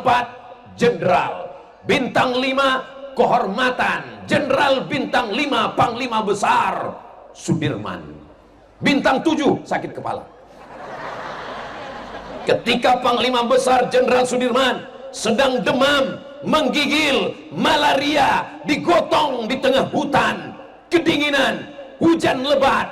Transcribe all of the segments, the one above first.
Bintang 4 jenderal, bintang 5 kehormatan, jenderal bintang 5 panglima besar Sudirman, bintang 7 sakit kepala. Ketika panglima besar jenderal Sudirman sedang demam, menggigil, malaria, digotong di tengah hutan, kedinginan, hujan lebat.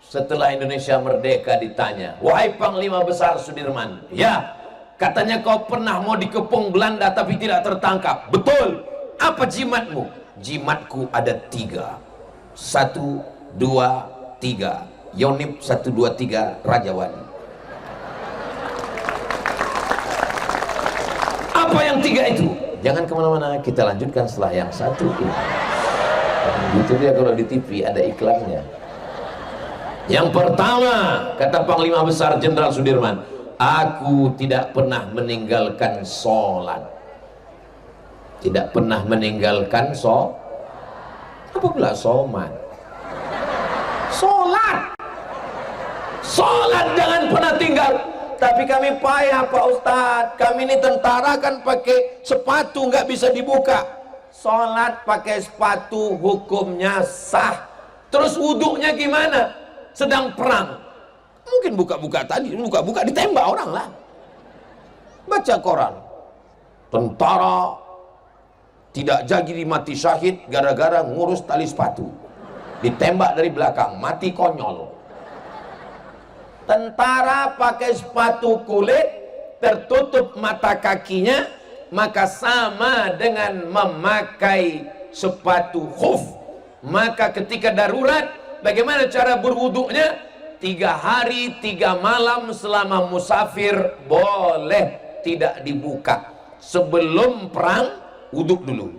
Setelah Indonesia merdeka ditanya, wahai panglima besar Sudirman, ya, katanya kau pernah mau dikepung Belanda tapi tidak tertangkap. Betul. Apa jimatmu? Jimatku ada 3. 1, 2, 3. Yonif 1, 2, 3 Raja Wali. Apa yang 3 itu? Jangan kemana-mana, kita lanjutkan setelah yang 1 ini. Itu dia kalau di TV ada iklannya. Yang pertama, kata Panglima Besar Jenderal Sudirman, aku tidak pernah meninggalkan sholat. Tidak pernah meninggalkan apa pula somat? Sholat. Sholat jangan pernah tinggal. Tapi kami payah Pak Ustadz, kami ini tentara kan pakai sepatu nggak bisa dibuka. Sholat pakai sepatu hukumnya sah. Terus wuduknya gimana? Sedang perang, mungkin buka-buka tadi, buka-buka ditembak orang lah. Baca koran, tentara tidak jadi mati syahid gara-gara ngurus tali sepatu, ditembak dari belakang, mati konyol. Tentara pakai sepatu kulit, tertutup mata kakinya, maka sama dengan memakai sepatu khuf. Maka ketika darurat, bagaimana cara berwuduknya? 3 hari 3 malam selama musafir boleh tidak dibuka. Sebelum perang wuduk dulu.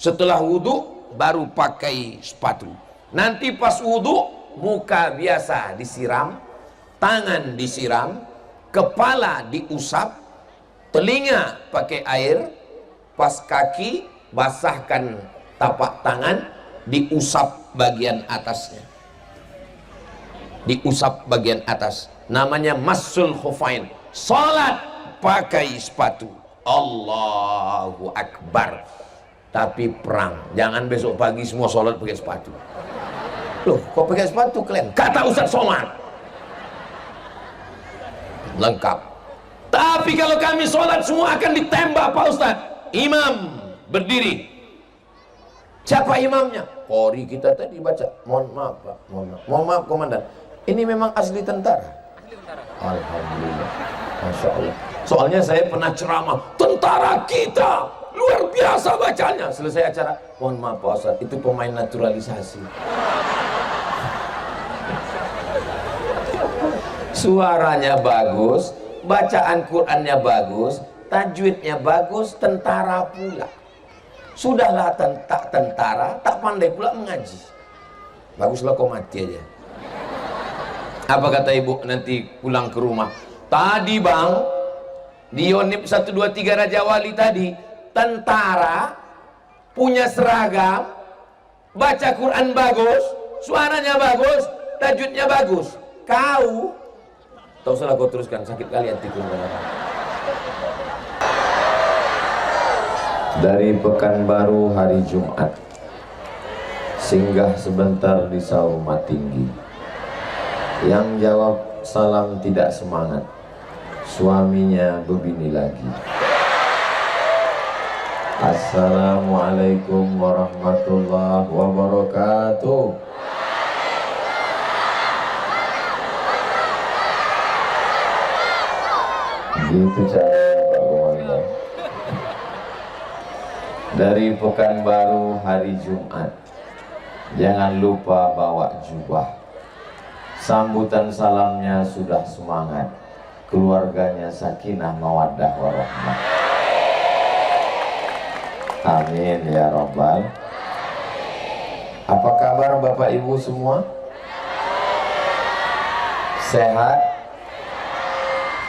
Setelah wuduk baru pakai sepatu. Nanti pas wuduk muka biasa disiram, tangan disiram, kepala diusap, telinga pakai air, pas kaki basahkan tapak tangan, diusap bagian atasnya. Diusap bagian atas, namanya masul khufain. Salat pakai sepatu. Allahu Akbar. Tapi perang, jangan besok pagi semua salat pakai sepatu. Loh, kok pakai sepatu kalian? Kata Ustaz Somad. Lengkap. Tapi kalau kami salat semua akan ditembak Pak Ustaz. Imam berdiri. Siapa imamnya? Polri kita tadi baca. Mohon maaf Pak, mohon maaf komandan. Ini memang asli tentara. Alhamdulillah, Masya Allah. Soalnya saya pernah ceramah, tentara kita luar biasa bacanya. Selesai acara, mohon maaf Pak Ustaz, itu pemain naturalisasi. Suaranya bagus, bacaan Qurannya bagus, tajwidnya bagus, tentara pula. Sudahlah tak tentara, tak pandai pula mengaji. Baguslah kau mati aja. Apa kata ibu nanti pulang ke rumah? Tadi bang, di Yonif 1, 2, 3 Raja Wali tadi, tentara punya seragam, baca Quran bagus, suaranya bagus, tajwidnya bagus. Kau, tak usahlah kau teruskan, sakit kali hatiku. Dari Pekanbaru hari Jumat, singgah sebentar di Sauma Tinggi. Yang jawab salam tidak semangat, suaminya begini lagi. Assalamualaikum warahmatullahi wabarakatuh. Gitu caranya Pak Komandan. Dari Pekanbaru hari Jumat, jangan lupa bawa jubah. Sambutan salamnya sudah semangat, keluarganya sakinah mawaddah warahmah. Amin ya Rabbal. Apa kabar Bapak Ibu semua? Sehat?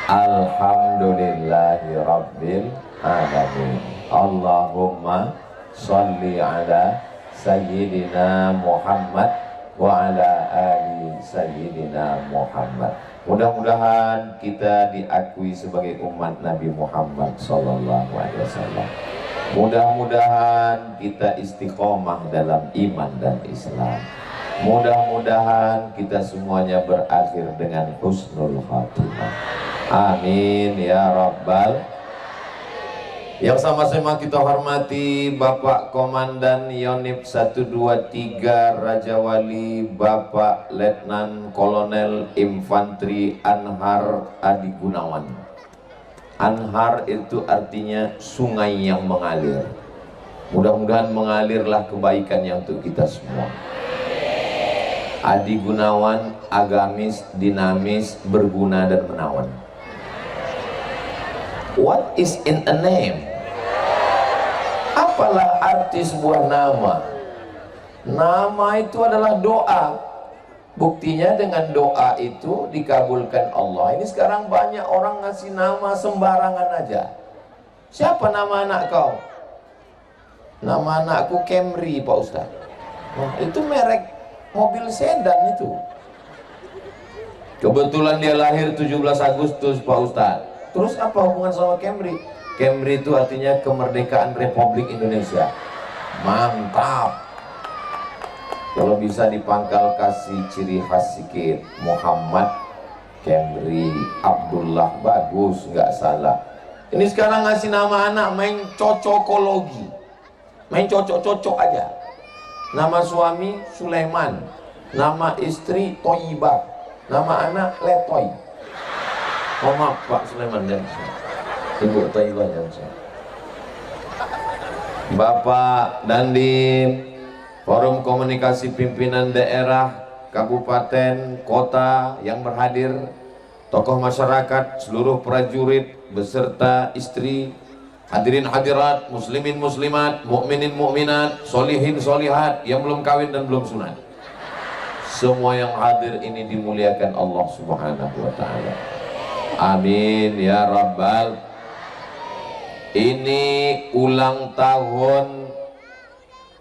Alhamdulillahi Rabbil Alamin. Allahumma salli ala Sayyidina Muhammad wa ala ali Sayyidina Muhammad. Mudah-mudahan kita diakui sebagai umat Nabi Muhammad SAW. Mudah-mudahan kita istiqomah dalam iman dan Islam. Mudah-mudahan kita semuanya berakhir dengan husnul khatimah. Amin ya Rabbal. Yang sama-sama kita hormati Bapak Komandan Yonif 123 Raja Wali, Bapak Letnan Kolonel Infantri Anhar Adi Gunawan. Anhar itu artinya sungai yang mengalir. Mudah-mudahan mengalirlah kebaikannya untuk kita semua. Adi Gunawan, agamis, dinamis, berguna dan menawan. What is in a name? Apalah arti sebuah nama? Nama itu adalah doa. Buktinya dengan doa itu dikabulkan Allah. Ini sekarang banyak orang ngasih nama sembarangan aja. Siapa nama anak kau? Nama anakku Camry, Pak Ustaz. Nah, itu merek mobil sedan itu. Kebetulan dia lahir 17 Agustus, Pak Ustaz. Terus apa hubungan sama Camry? Camry itu artinya kemerdekaan Republik Indonesia. Mantap. Kalau bisa dipangkal kasih ciri khas sikit, Muhammad Camry Abdullah, bagus, nggak salah. Ini sekarang ngasih nama anak main cocokologi, main cocok-cocok aja. Nama suami Sulaiman, nama istri Toyibah, nama anak Letoy. Oh maaf Pak Sulaiman dan Ibu Toyibah dan Bapak Dandim, Forum Komunikasi Pimpinan Daerah, Kabupaten, Kota yang berhadir, tokoh masyarakat, seluruh prajurit beserta istri, hadirin hadirat, muslimin muslimat, mukminin mukminat, solihin solihat yang belum kawin dan belum sunat. Semua yang hadir ini dimuliakan Allah Subhanahu wa taala. Amin ya rabbal. Ini ulang tahun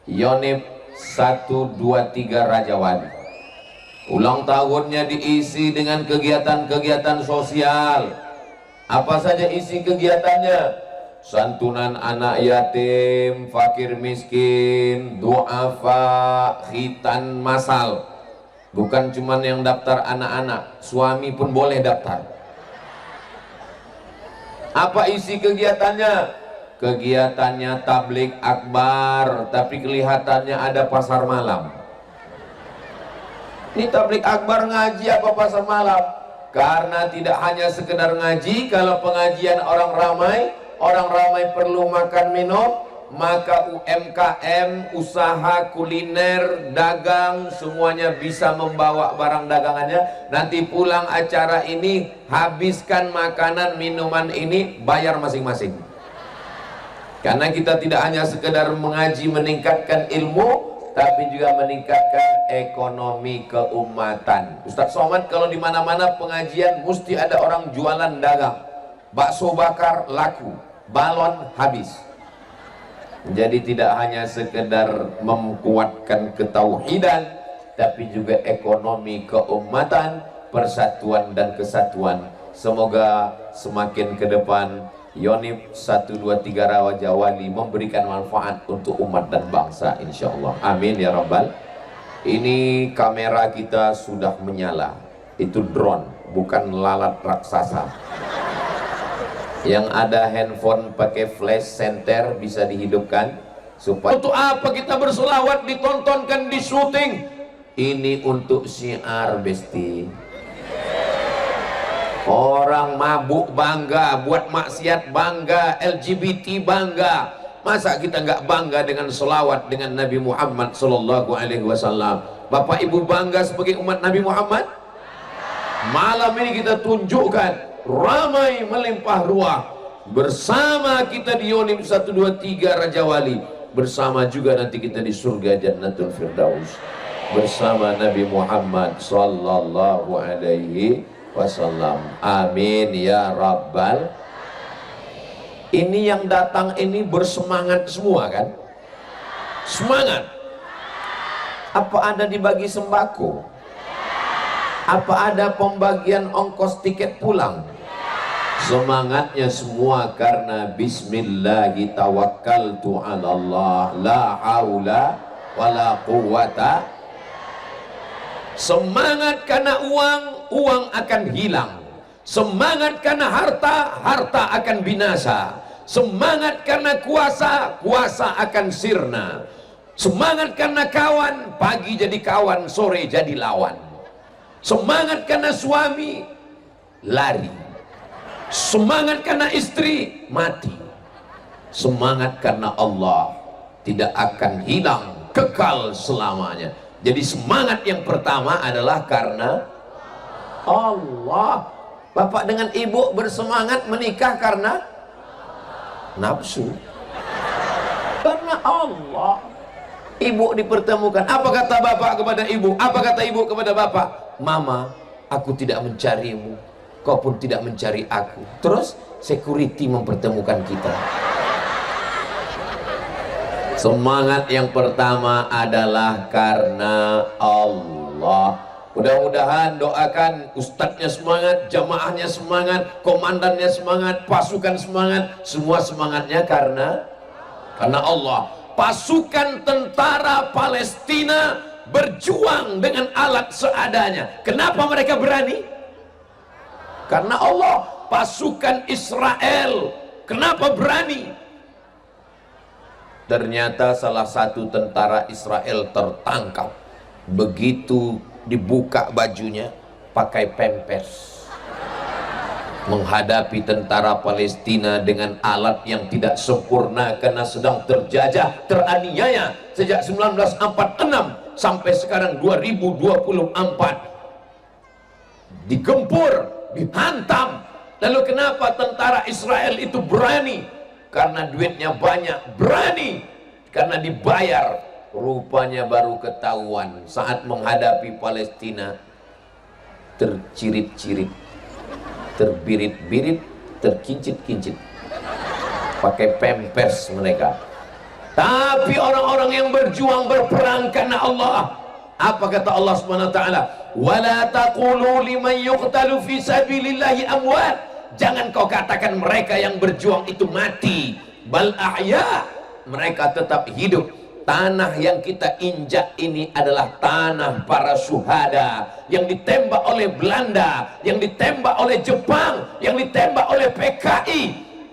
Yonif 123 Raja Wali. Ulang tahunnya diisi dengan kegiatan-kegiatan sosial. Apa saja isi kegiatannya? Santunan anak yatim, fakir miskin, duafa, khitan masal. Bukan cuman yang daftar anak-anak, suami pun boleh daftar. Apa isi kegiatannya? Kegiatannya tablik akbar, tapi kelihatannya ada pasar malam. Ini tablik akbar ngaji apa pasar malam? Karena tidak hanya sekedar ngaji. Kalau pengajian orang ramai perlu makan minum, maka UMKM, usaha kuliner, dagang, semuanya bisa membawa barang dagangannya. Nanti pulang acara ini, habiskan makanan minuman ini, bayar masing-masing. Karena kita tidak hanya sekedar mengaji meningkatkan ilmu, tapi juga meningkatkan ekonomi keumatan. Ustaz Somad, kalau di mana-mana pengajian mesti ada orang jualan dagang. Bakso bakar laku, balon habis. Jadi tidak hanya sekedar menguatkan ketauhidan, tapi juga ekonomi keumatan, persatuan dan kesatuan. Semoga semakin ke depan Yonif 123 Raja Wali memberikan manfaat untuk umat dan bangsa, insya Allah. Amin ya rabbal. Ini kamera kita sudah menyala. Itu drone, bukan lalat raksasa. Yang ada handphone pakai flash center bisa dihidupkan supaya untuk apa kita berselawat ditontonkan di syuting. Ini untuk syiar besti. Orang mabuk bangga, buat maksiat bangga, LGBT bangga. Masa kita nggak bangga dengan selawat dengan Nabi Muhammad Sallallahu Alaihi Wasallam? Bapak Ibu bangga sebagai umat Nabi Muhammad? Malam ini kita tunjukkan ramai melimpah ruah bersama kita di Yonif 123 Raja Wali, bersama juga nanti kita di surga Jannatul Firdaus bersama Nabi Muhammad Sallallahu Alaihi Wasallam. Amin ya rabbal. Ini yang datang ini bersemangat semua kan? Semangat. Apa ada dibagi sembako? Apa ada pembagian ongkos tiket pulang? Semangatnya semua karena bismillahi tawakkaltu 'ala Allah la haula wala quwata. Semangat karena uang akan hilang. Semangat karena harta akan binasa. Semangat karena kuasa akan sirna. Semangat karena kawan, pagi jadi kawan, sore jadi lawan. Semangat karena suami, lari. Semangat karena istri, mati. Semangat karena Allah tidak akan hilang, kekal selamanya. Jadi semangat yang pertama adalah karena Allah. Bapak dengan ibu bersemangat menikah karena nafsu. Karena Allah. Ibu dipertemukan. Apa kata bapak kepada ibu? Apa kata ibu kepada bapak? Mama, aku tidak mencarimu, kau pun tidak mencari aku. Terus security mempertemukan kita. Semangat yang pertama adalah karena Allah. Mudah-mudahan doakan ustadznya semangat, jamaahnya semangat, komandannya semangat, pasukan semangat, semua semangatnya karena Allah. Pasukan tentara Palestina berjuang dengan alat seadanya. Kenapa mereka berani? Karena Allah. Pasukan Israel kenapa berani? Ternyata salah satu tentara Israel tertangkap. Begitu dibuka bajunya, pakai pampers, menghadapi tentara Palestina dengan alat yang tidak sempurna karena sedang terjajah, teraniaya sejak 1946 sampai sekarang 2024. Digempur, dihantam. Lalu kenapa tentara Israel itu berani? Karena duitnya banyak. Berani karena dibayar. Rupanya baru ketahuan saat menghadapi Palestina, tercirit-cirit, terbirit-birit, terkincit-kincit, pakai pampers mereka. Tapi orang-orang yang berjuang berperang karena Allah, apa kata Allah Subhanahu wa taala? Wala taqulu liman yuqtalu fi sabilillahi amwat. Jangan kau katakan mereka yang berjuang itu mati. Bal ahya, mereka tetap hidup. Tanah yang kita injak ini adalah tanah para syuhada yang ditembak oleh Belanda, yang ditembak oleh Jepang, yang ditembak oleh PKI.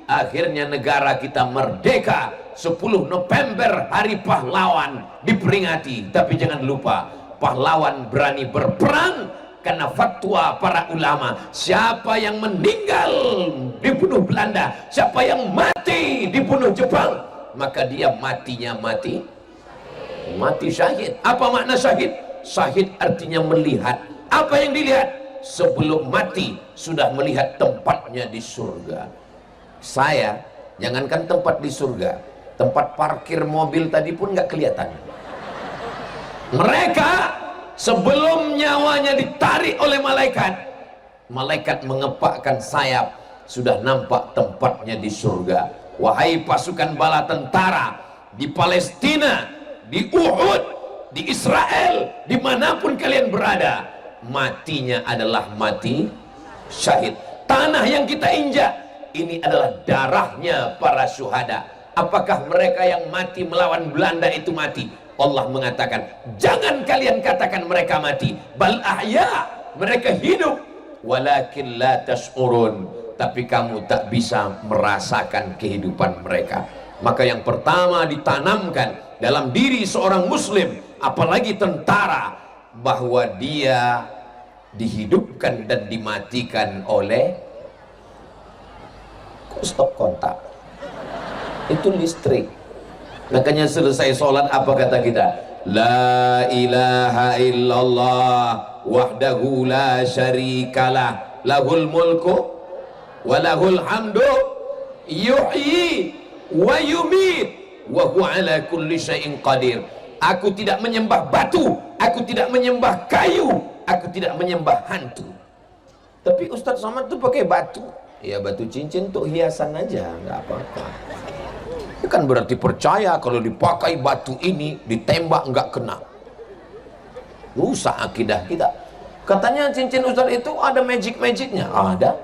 Akhirnya negara kita merdeka. 10 November hari pahlawan diperingati. Tapi jangan lupa, pahlawan berani berperang karena fatwa para ulama. Siapa yang meninggal dibunuh Belanda, siapa yang mati dibunuh Jepang, maka dia matinya mati syahid. Apa makna syahid? Syahid artinya melihat. Apa yang dilihat? Sebelum mati sudah melihat tempatnya di surga. Saya, jangankan tempat di surga, tempat parkir mobil tadi pun nggak kelihatan. Mereka sebelum nyawanya ditarik oleh malaikat, malaikat mengepakkan sayap, sudah nampak tempatnya di surga. Wahai pasukan bala tentara di Palestina, di Uhud, di Israel, dimanapun kalian berada, matinya adalah mati syahid. Tanah yang kita injak ini adalah darahnya para syuhada. Apakah mereka yang mati melawan Belanda itu mati? Allah mengatakan, jangan kalian katakan mereka mati. Bal ahya, mereka hidup. Walakin la tash'urun, tapi kamu tak bisa merasakan kehidupan mereka. Maka yang pertama ditanamkan dalam diri seorang muslim, apalagi tentara, bahwa dia dihidupkan dan dimatikan oleh stop kontak. Itu listrik. Makanya selesai sholat apa kata kita? La ilaha illallah wahdahu la syarikalah lahul mulku walahul hamdu yuhyi wa yumit wa huwa ala kulli syai'in qadir. Aku tidak menyembah batu, aku tidak menyembah kayu, aku tidak menyembah hantu. Tapi Ustadz Somad tuh pakai batu. Ya batu cincin tuh hiasan aja, nggak apa-apa. Bukan berarti percaya kalau dipakai batu ini ditembak nggak kena. Rusak akidah kita. Katanya cincin Ustadz itu ada magic-magicnya. Ada.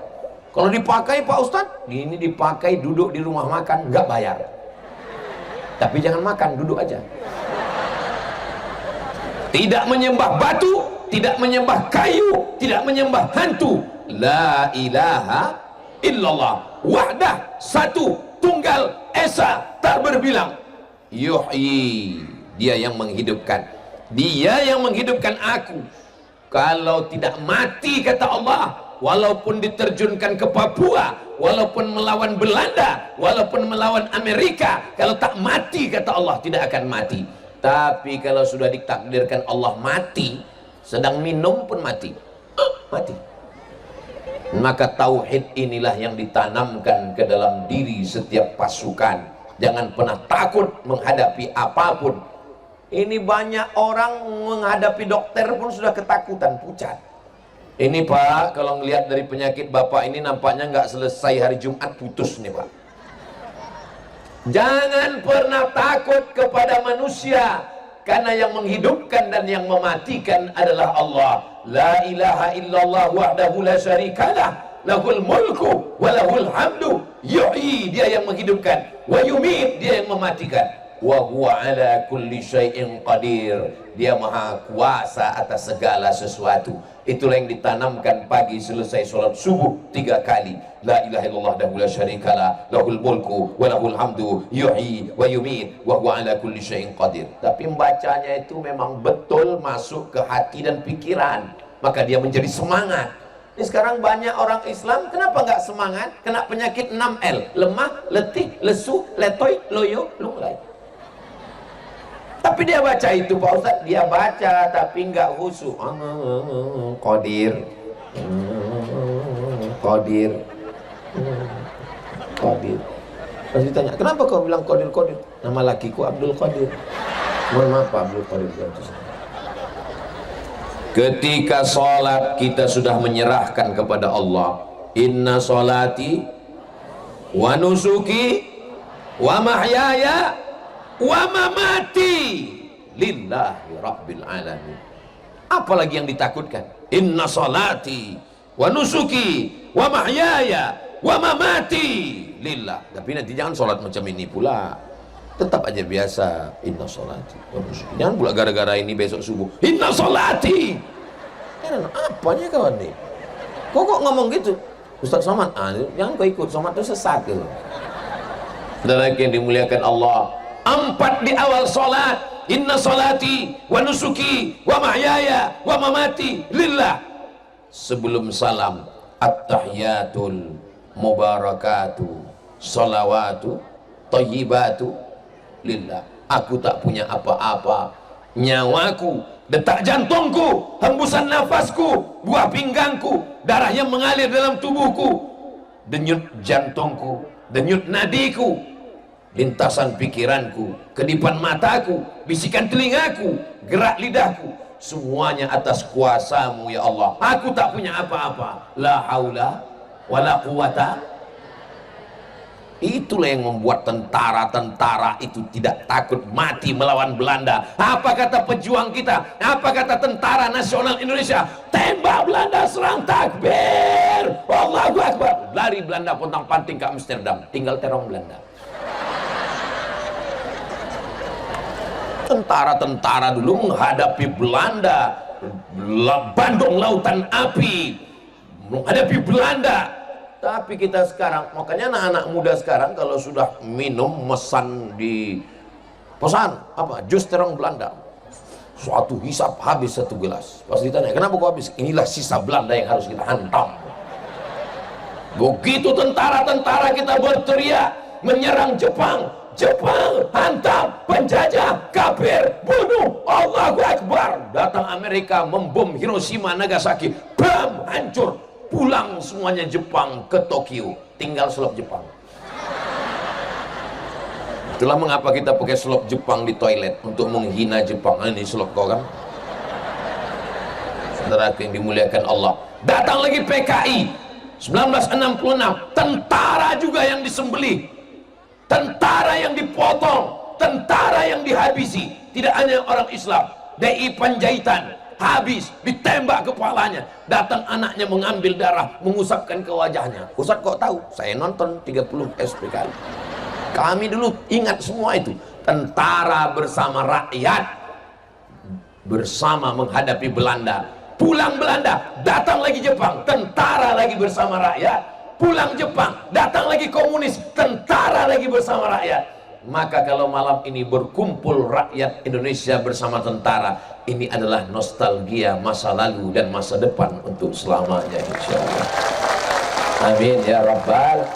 Kalau dipakai Pak Ustadz, ini dipakai duduk di rumah makan, nggak bayar. Tapi jangan makan, duduk aja. Tidak menyembah batu, tidak menyembah kayu, tidak menyembah hantu. La ilaha illallah. Wahdah, satu, tunggal, esa, tak berbilang. Yuhyi, dia yang menghidupkan. Dia yang menghidupkan aku. Kalau tidak mati, kata Allah, walaupun diterjunkan ke Papua, walaupun melawan Belanda, walaupun melawan Amerika, kalau tak mati, kata Allah, tidak akan mati. Tapi kalau sudah ditakdirkan Allah mati, sedang minum pun mati, mati. Maka tauhid inilah yang ditanamkan ke dalam diri setiap pasukan. Jangan pernah takut menghadapi apapun. Ini banyak orang menghadapi dokter pun sudah ketakutan, pucat. Ini Pak, kalau ngelihat dari penyakit Bapak ini nampaknya nggak selesai hari Jumat, putus nih Pak. Jangan pernah takut kepada manusia, karena yang menghidupkan dan yang mematikan adalah Allah. La ilaha illallah wahdahu la syarikalah, lahul mulku wa lahul hamdu. Yuhyi, dia yang menghidupkan, wa yumit, dia yang mematikan. Wa huwa ala kulli syai'in qadir, dia maha kuasa atas segala sesuatu. Itulah yang ditanamkan pagi selesai sholat subuh 3 kali. La ilaha illallah wahdahu la syarikalah, lahul mulku wa lahul hamdu, yuhyi wa yumit, wa huwa ala kulli syai'in qadir. Tapi membacanya itu memang betul masuk ke hati dan pikiran, maka dia menjadi semangat. Ini sekarang banyak orang Islam, kenapa nggak semangat? Kena penyakit 6L, lemah, letih, lesu, letoy, loyo, lunglai. Tapi dia baca itu Pak Ustadz, dia baca tapi nggak khusyuk. Qadir, Qadir, Qadir. Terus ditanya, kenapa kau bilang Qadir, Qadir? Nama lakiku Abdul Qadir. Mohon maaf Pak Abdul Qadir. Ketika sholat kita sudah menyerahkan kepada Allah. Inna sholati wa nusuki wa mahyaya wa mamati lillahi rabbil alamin. Apalagi yang ditakutkan? Inna salati wa nusuki wa mahyaya wa mamati lillah. Tapi nanti jangan sholat macam ini pula, tetap aja biasa. Inna salati wa nusuki. Jangan pula gara-gara ini besok subuh inna salati. Apanya kawan nih? Kok ngomong gitu Ustaz Somad? Jangan kau ikut, Somad itu sesat gitu. Saudara yang dimuliakan Allah, 4 di awal sholat. Inna sholati wa nusuki wa mahyaya wa mamati lillah. Sebelum salam, at-tahiyatul mubarakatu salawatu thayyibatu lillah. Aku tak punya apa-apa, nyawaku, detak jantungku, hembusan nafasku, buah pinggangku, darah yang mengalir dalam tubuhku, denyut jantungku, denyut nadiku, lintasan pikiranku, kedipan mataku, bisikan telingaku, gerak lidahku, semuanya atas kuasamu ya Allah. Aku tak punya apa-apa. La haula wala quwata. Itulah yang membuat tentara-tentara itu tidak takut mati melawan Belanda. Apa kata pejuang kita? Apa kata tentara nasional Indonesia? Tembak Belanda, serang, takbir, Allahu Akbar. Lari Belanda pontang-panting ke Amsterdam, tinggal terong Belanda. Tentara-tentara dulu menghadapi Belanda, Bandung lautan api, menghadapi Belanda. Tapi kita sekarang, makanya anak-anak muda sekarang kalau sudah minum, mesan di pesan apa, jus terong Belanda, suatu hisap habis 1 gelas. Pas ditanya kenapa kok habis, inilah sisa Belanda yang harus kita hantam. Begitu tentara-tentara kita berteriak menyerang Jepang, Jepang hantam, penjajah, kafir, bunuh, Allahu Akbar. Datang Amerika membom Hiroshima, Nagasaki, bam, hancur. Pulang semuanya Jepang ke Tokyo, tinggal slop Jepang. Itulah mengapa kita pakai slop Jepang di toilet, untuk menghina Jepang. Ini slop kau kan? Saudara yang dimuliakan Allah. Datang lagi PKI 1966, tentara juga yang disembelih, tentara yang dipotong, tentara yang dihabisi. Tidak hanya orang Islam, DI Panjaitan, habis, ditembak kepalanya. Datang anaknya mengambil darah, mengusapkan ke wajahnya. Ustaz kok tahu? Saya nonton 30 SP kali. Kami dulu ingat semua itu. Tentara bersama rakyat, bersama menghadapi Belanda. Pulang Belanda, datang lagi Jepang, tentara lagi bersama rakyat. Pulang Jepang, datang lagi komunis, tentara lagi bersama rakyat. Maka kalau malam ini berkumpul rakyat Indonesia bersama tentara, ini adalah nostalgia masa lalu dan masa depan untuk selamanya, insyaallah. Amin ya rabbal.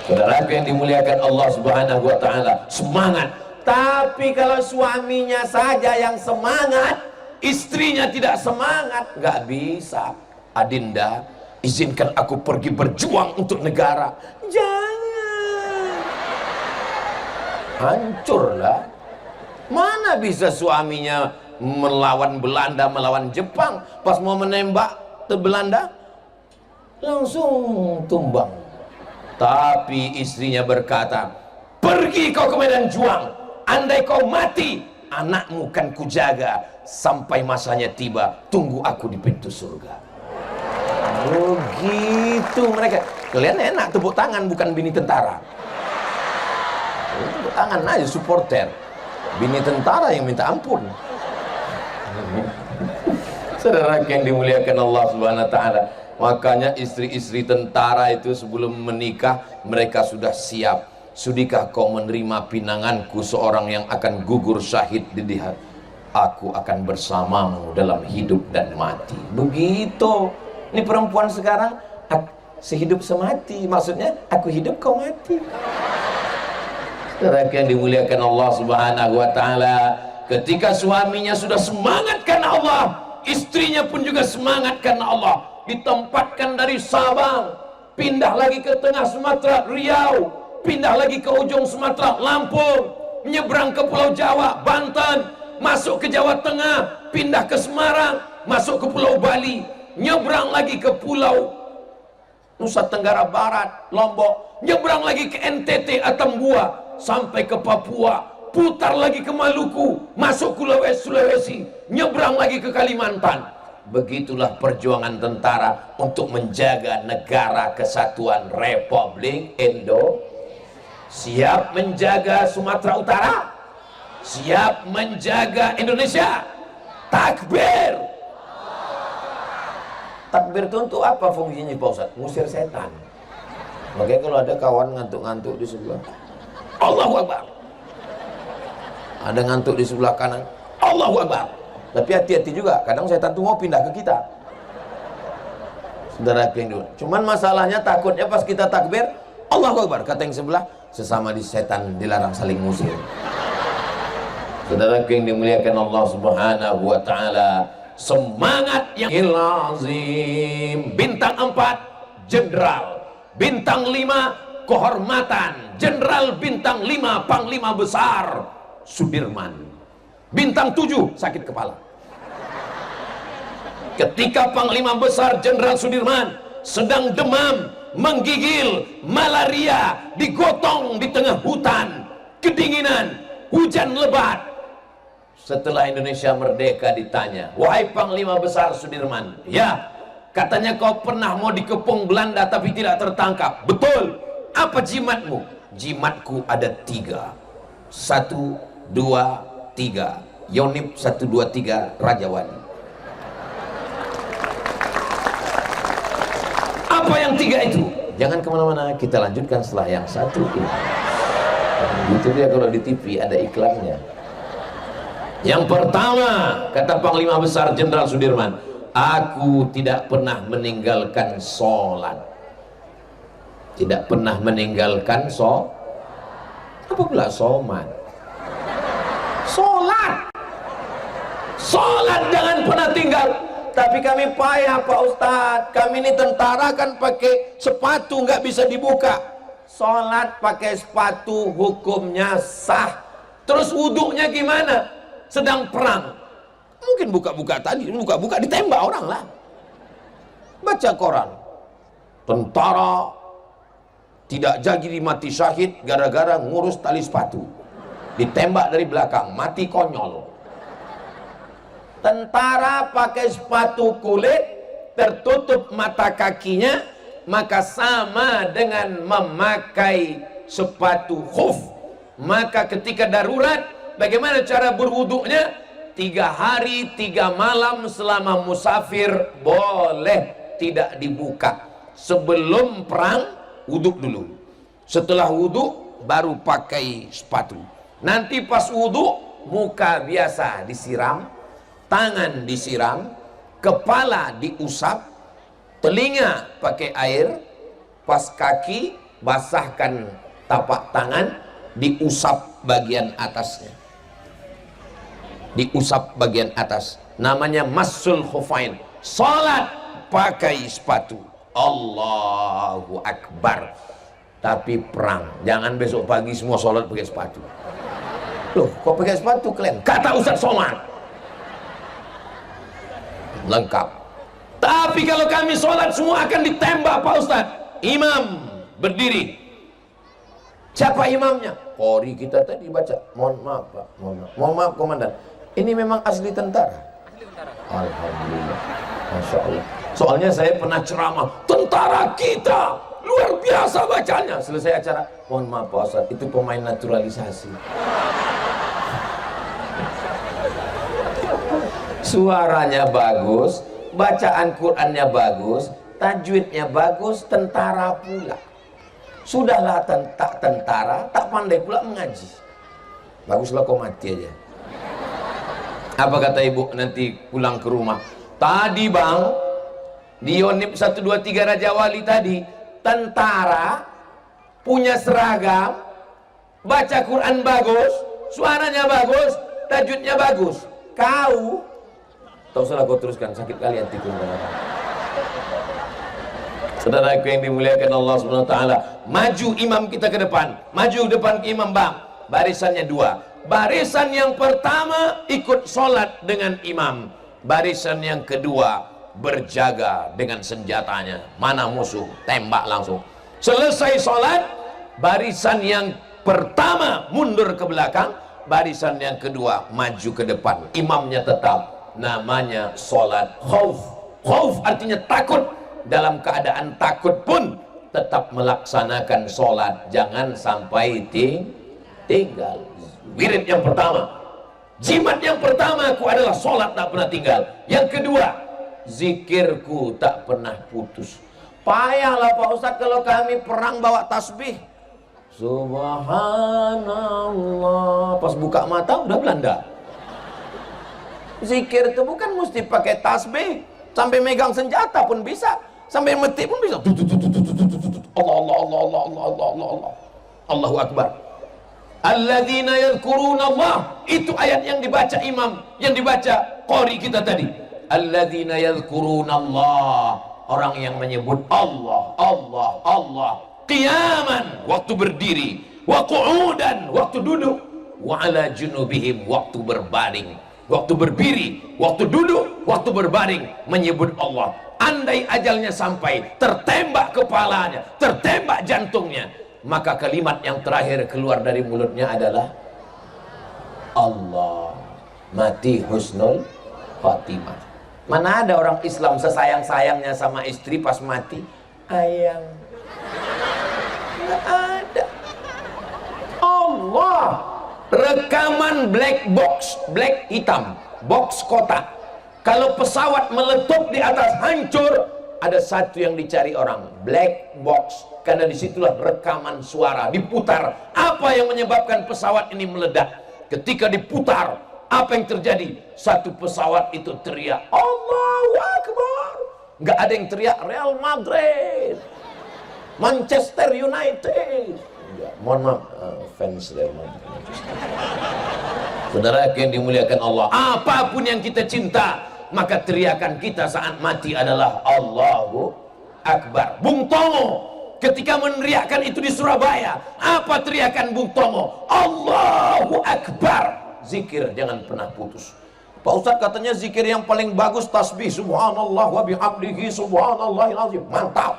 Saudaraku yang dimuliakan Allah Subhanahu wa taala, semangat. Tapi kalau suaminya saja yang semangat, istrinya tidak semangat, nggak bisa. Adinda, izinkan aku pergi berjuang untuk negara. Jangan. Hancurlah. Mana bisa suaminya melawan Belanda, melawan Jepang, pas mau menembak ke Belanda langsung tumbang. Tapi istrinya berkata, pergi kau ke medan juang, andai kau mati, anakmu kan kujaga sampai masanya tiba, tunggu aku di pintu surga. Begitu mereka. Kalian enak tepuk tangan, bukan bini tentara. Tepuk tangan aja, supporter. Bini tentara yang minta ampun. Saudara yang dimuliakan Allah Subhanahu wa taala, makanya istri-istri tentara itu sebelum menikah mereka sudah siap. Sudikah kau menerima pinanganku, seorang yang akan gugur syahid di jihad? Aku akan bersamamu dalam hidup dan mati. Begitu. Ini perempuan sekarang sehidup semati, maksudnya aku hidup kau mati. Saudara yang dimuliakan Allah Subhanahu wa taala, ketika suaminya sudah semangat karena Allah, istrinya pun juga semangat karena Allah. Ditempatkan dari Sabang, pindah lagi ke tengah Sumatera, Riau, pindah lagi ke ujung Sumatera, Lampung, menyeberang ke Pulau Jawa, Banten, masuk ke Jawa Tengah, pindah ke Semarang, masuk ke Pulau Bali, nyebrang lagi ke Pulau Nusa Tenggara Barat, Lombok, nyebrang lagi ke NTT, Atambua, sampai ke Papua, putar lagi ke Maluku, masuk ke Sulawesi, nyebrang lagi ke Kalimantan. Begitulah perjuangan tentara untuk menjaga negara kesatuan Republik Indonesia. Siap menjaga Sumatera Utara, siap menjaga Indonesia. Takbir. Takbir itu untuk apa fungsinya Pak Ustaz? Ngusir setan. Makanya kalau ada kawan ngantuk-ngantuk di sebelah, Allahu Akbar. Ada ngantuk di sebelah kanan, Allahu Akbar. Tapi hati-hati juga, kadang setan itu mau pindah ke kita. Saudara keliru. Cuman masalahnya takutnya pas kita takbir, Allahu Akbar, kata yang sebelah, sesama di setan dilarang saling ngusir. Saudara yang dimuliakan Allah Subhanahu wa taala, semangat yang lazim. Bintang 4 jenderal, bintang 5 kehormatan, jenderal bintang 5 panglima besar Sudirman. Bintang 7 sakit kepala. Ketika panglima besar Jenderal Sudirman sedang demam, menggigil, malaria, digotong di tengah hutan, kedinginan, hujan lebat. Setelah Indonesia merdeka ditanya, wahai panglima besar Sudirman, ya, katanya kau pernah mau dikepung Belanda tapi tidak tertangkap. Betul. Apa jimatmu? Jimatku ada 3. 1, 2, 3. Yonip 1, 2, 3 Raja Wali. Apa yang 3 itu? Jangan kemana-mana, kita lanjutkan setelah yang 1 ini. Itu dia kalau di TV ada iklannya. Yang pertama, kata Panglima Besar Jenderal Sudirman, aku tidak pernah meninggalkan sholat. Tidak pernah meninggalkan sholat. Apa pula somat? Sholat. Sholat jangan pernah tinggal. Tapi kami payah Pak Ustadz, kami ini tentara kan pakai sepatu nggak bisa dibuka. Sholat pakai sepatu hukumnya sah. Terus wuduknya gimana? Sedang perang, mungkin buka-buka tadi, buka-buka ditembak orang lah. Baca koran, tentara tidak jadi mati syahid gara-gara ngurus tali sepatu, ditembak dari belakang, mati konyol. Tentara pakai sepatu kulit, tertutup mata kakinya, maka sama dengan memakai sepatu khuf. Maka ketika darurat, bagaimana cara berwuduknya? 3 hari 3 malam selama musafir boleh tidak dibuka. Sebelum perang, wuduk dulu. Setelah wuduk, baru pakai sepatu. Nanti pas wuduk, muka biasa disiram, tangan disiram, kepala diusap, telinga pakai air, pas kaki basahkan tapak tangan, diusap bagian atasnya, diusap bagian atas, namanya massul khufain. Salat pakai sepatu. Allahu Akbar. Tapi perang, jangan besok pagi semua salat pakai sepatu. Loh, kok pakai sepatu kalian? Kata Ustaz Somad. Lengkap. Tapi kalau kami sholat semua akan ditembak Pak Ustaz. Imam berdiri. Siapa imamnya? Qori kita tadi baca. Mohon maaf Pak, mohon maaf komandan. Ini memang asli tentara. Alhamdulillah. Masya Allah. Soalnya saya pernah ceramah, tentara kita luar biasa bacanya. Selesai acara, mohon maaf Pak Ustaz, itu pemain naturalisasi. Suaranya bagus, bacaan Qur'annya bagus, tajwidnya bagus, tentara pula. Sudahlah tak tentara, tak pandai pula mengaji. Baguslah kau mati aja. Apa kata ibu nanti pulang ke rumah? Tadi bang, di Yonip 123 Raja Wali tadi, tentara punya seragam, baca Quran bagus, suaranya bagus, tajwidnya bagus. Kau tak usahlah kau teruskan, sakit kali hatiku. Saudaraku yang dimuliakan Allah Subhanahu wa taala, maju imam kita ke depan, maju depan ke imam bang. Barisannya 2. Barisan yang pertama ikut sholat dengan imam. Barisan yang kedua berjaga dengan senjatanya. Mana musuh, tembak langsung. Selesai sholat, barisan yang pertama mundur ke belakang, barisan yang kedua maju ke depan. Imamnya tetap, namanya sholat khauf. Khauf artinya takut. Dalam keadaan takut pun tetap melaksanakan sholat, jangan sampai tinggal. Wirid yang pertama, jimat yang pertama aku adalah sholat tak pernah tinggal. Yang kedua, zikirku tak pernah putus. Payahlah Pak Ustadz kalau kami perang bawa tasbih. Subhanallah, pas buka mata udah Belanda. Zikir itu bukan mesti pakai tasbih, sampai megang senjata pun bisa, sampai meti pun bisa. Allah Allah Allah Allah Allah Allah Allah. Allahu Akbar. Alladzina yadhkuruna Allah, itu ayat yang dibaca imam, yang dibaca qori kita tadi. Alladzina yadhkuruna Allah, orang yang menyebut Allah, Allah, Allah. Qiyaman, waktu berdiri, wa qu'udan, waktu duduk, wa ala junubihim, waktu berbaring, waktu berdiri, waktu duduk, waktu berbaring, menyebut Allah. Andai ajalnya sampai, tertembak kepalanya, tertembak jantungnya, maka kalimat yang terakhir keluar dari mulutnya adalah Allah. Mati husnul khatimah. Mana ada orang Islam sesayang-sayangnya sama istri pas mati? Ayang. Nggak ada. Allah. Rekaman black box, black hitam, box kotak. Kalau pesawat meletup di atas hancur, ada satu yang dicari orang, black box. Karena disitulah rekaman suara diputar. Apa yang menyebabkan pesawat ini meledak? Ketika diputar, apa yang terjadi? Satu pesawat itu teriak Allahu Akbar. Nggak ada yang teriak Real Madrid, Manchester United. Ya, mohon maaf, fans Real Madrid. Saudara yang dimuliakan Allah, apapun yang kita cinta, maka teriakan kita saat mati adalah Allahu Akbar. Bung Tomo ketika meneriakkan itu di Surabaya, apa teriakan Bung Tomo? Allahu Akbar. Zikir jangan pernah putus. Pak Ustadz katanya zikir yang paling bagus tasbih, subhanallah wa bihamdihi subhanallahil azim. Mantap.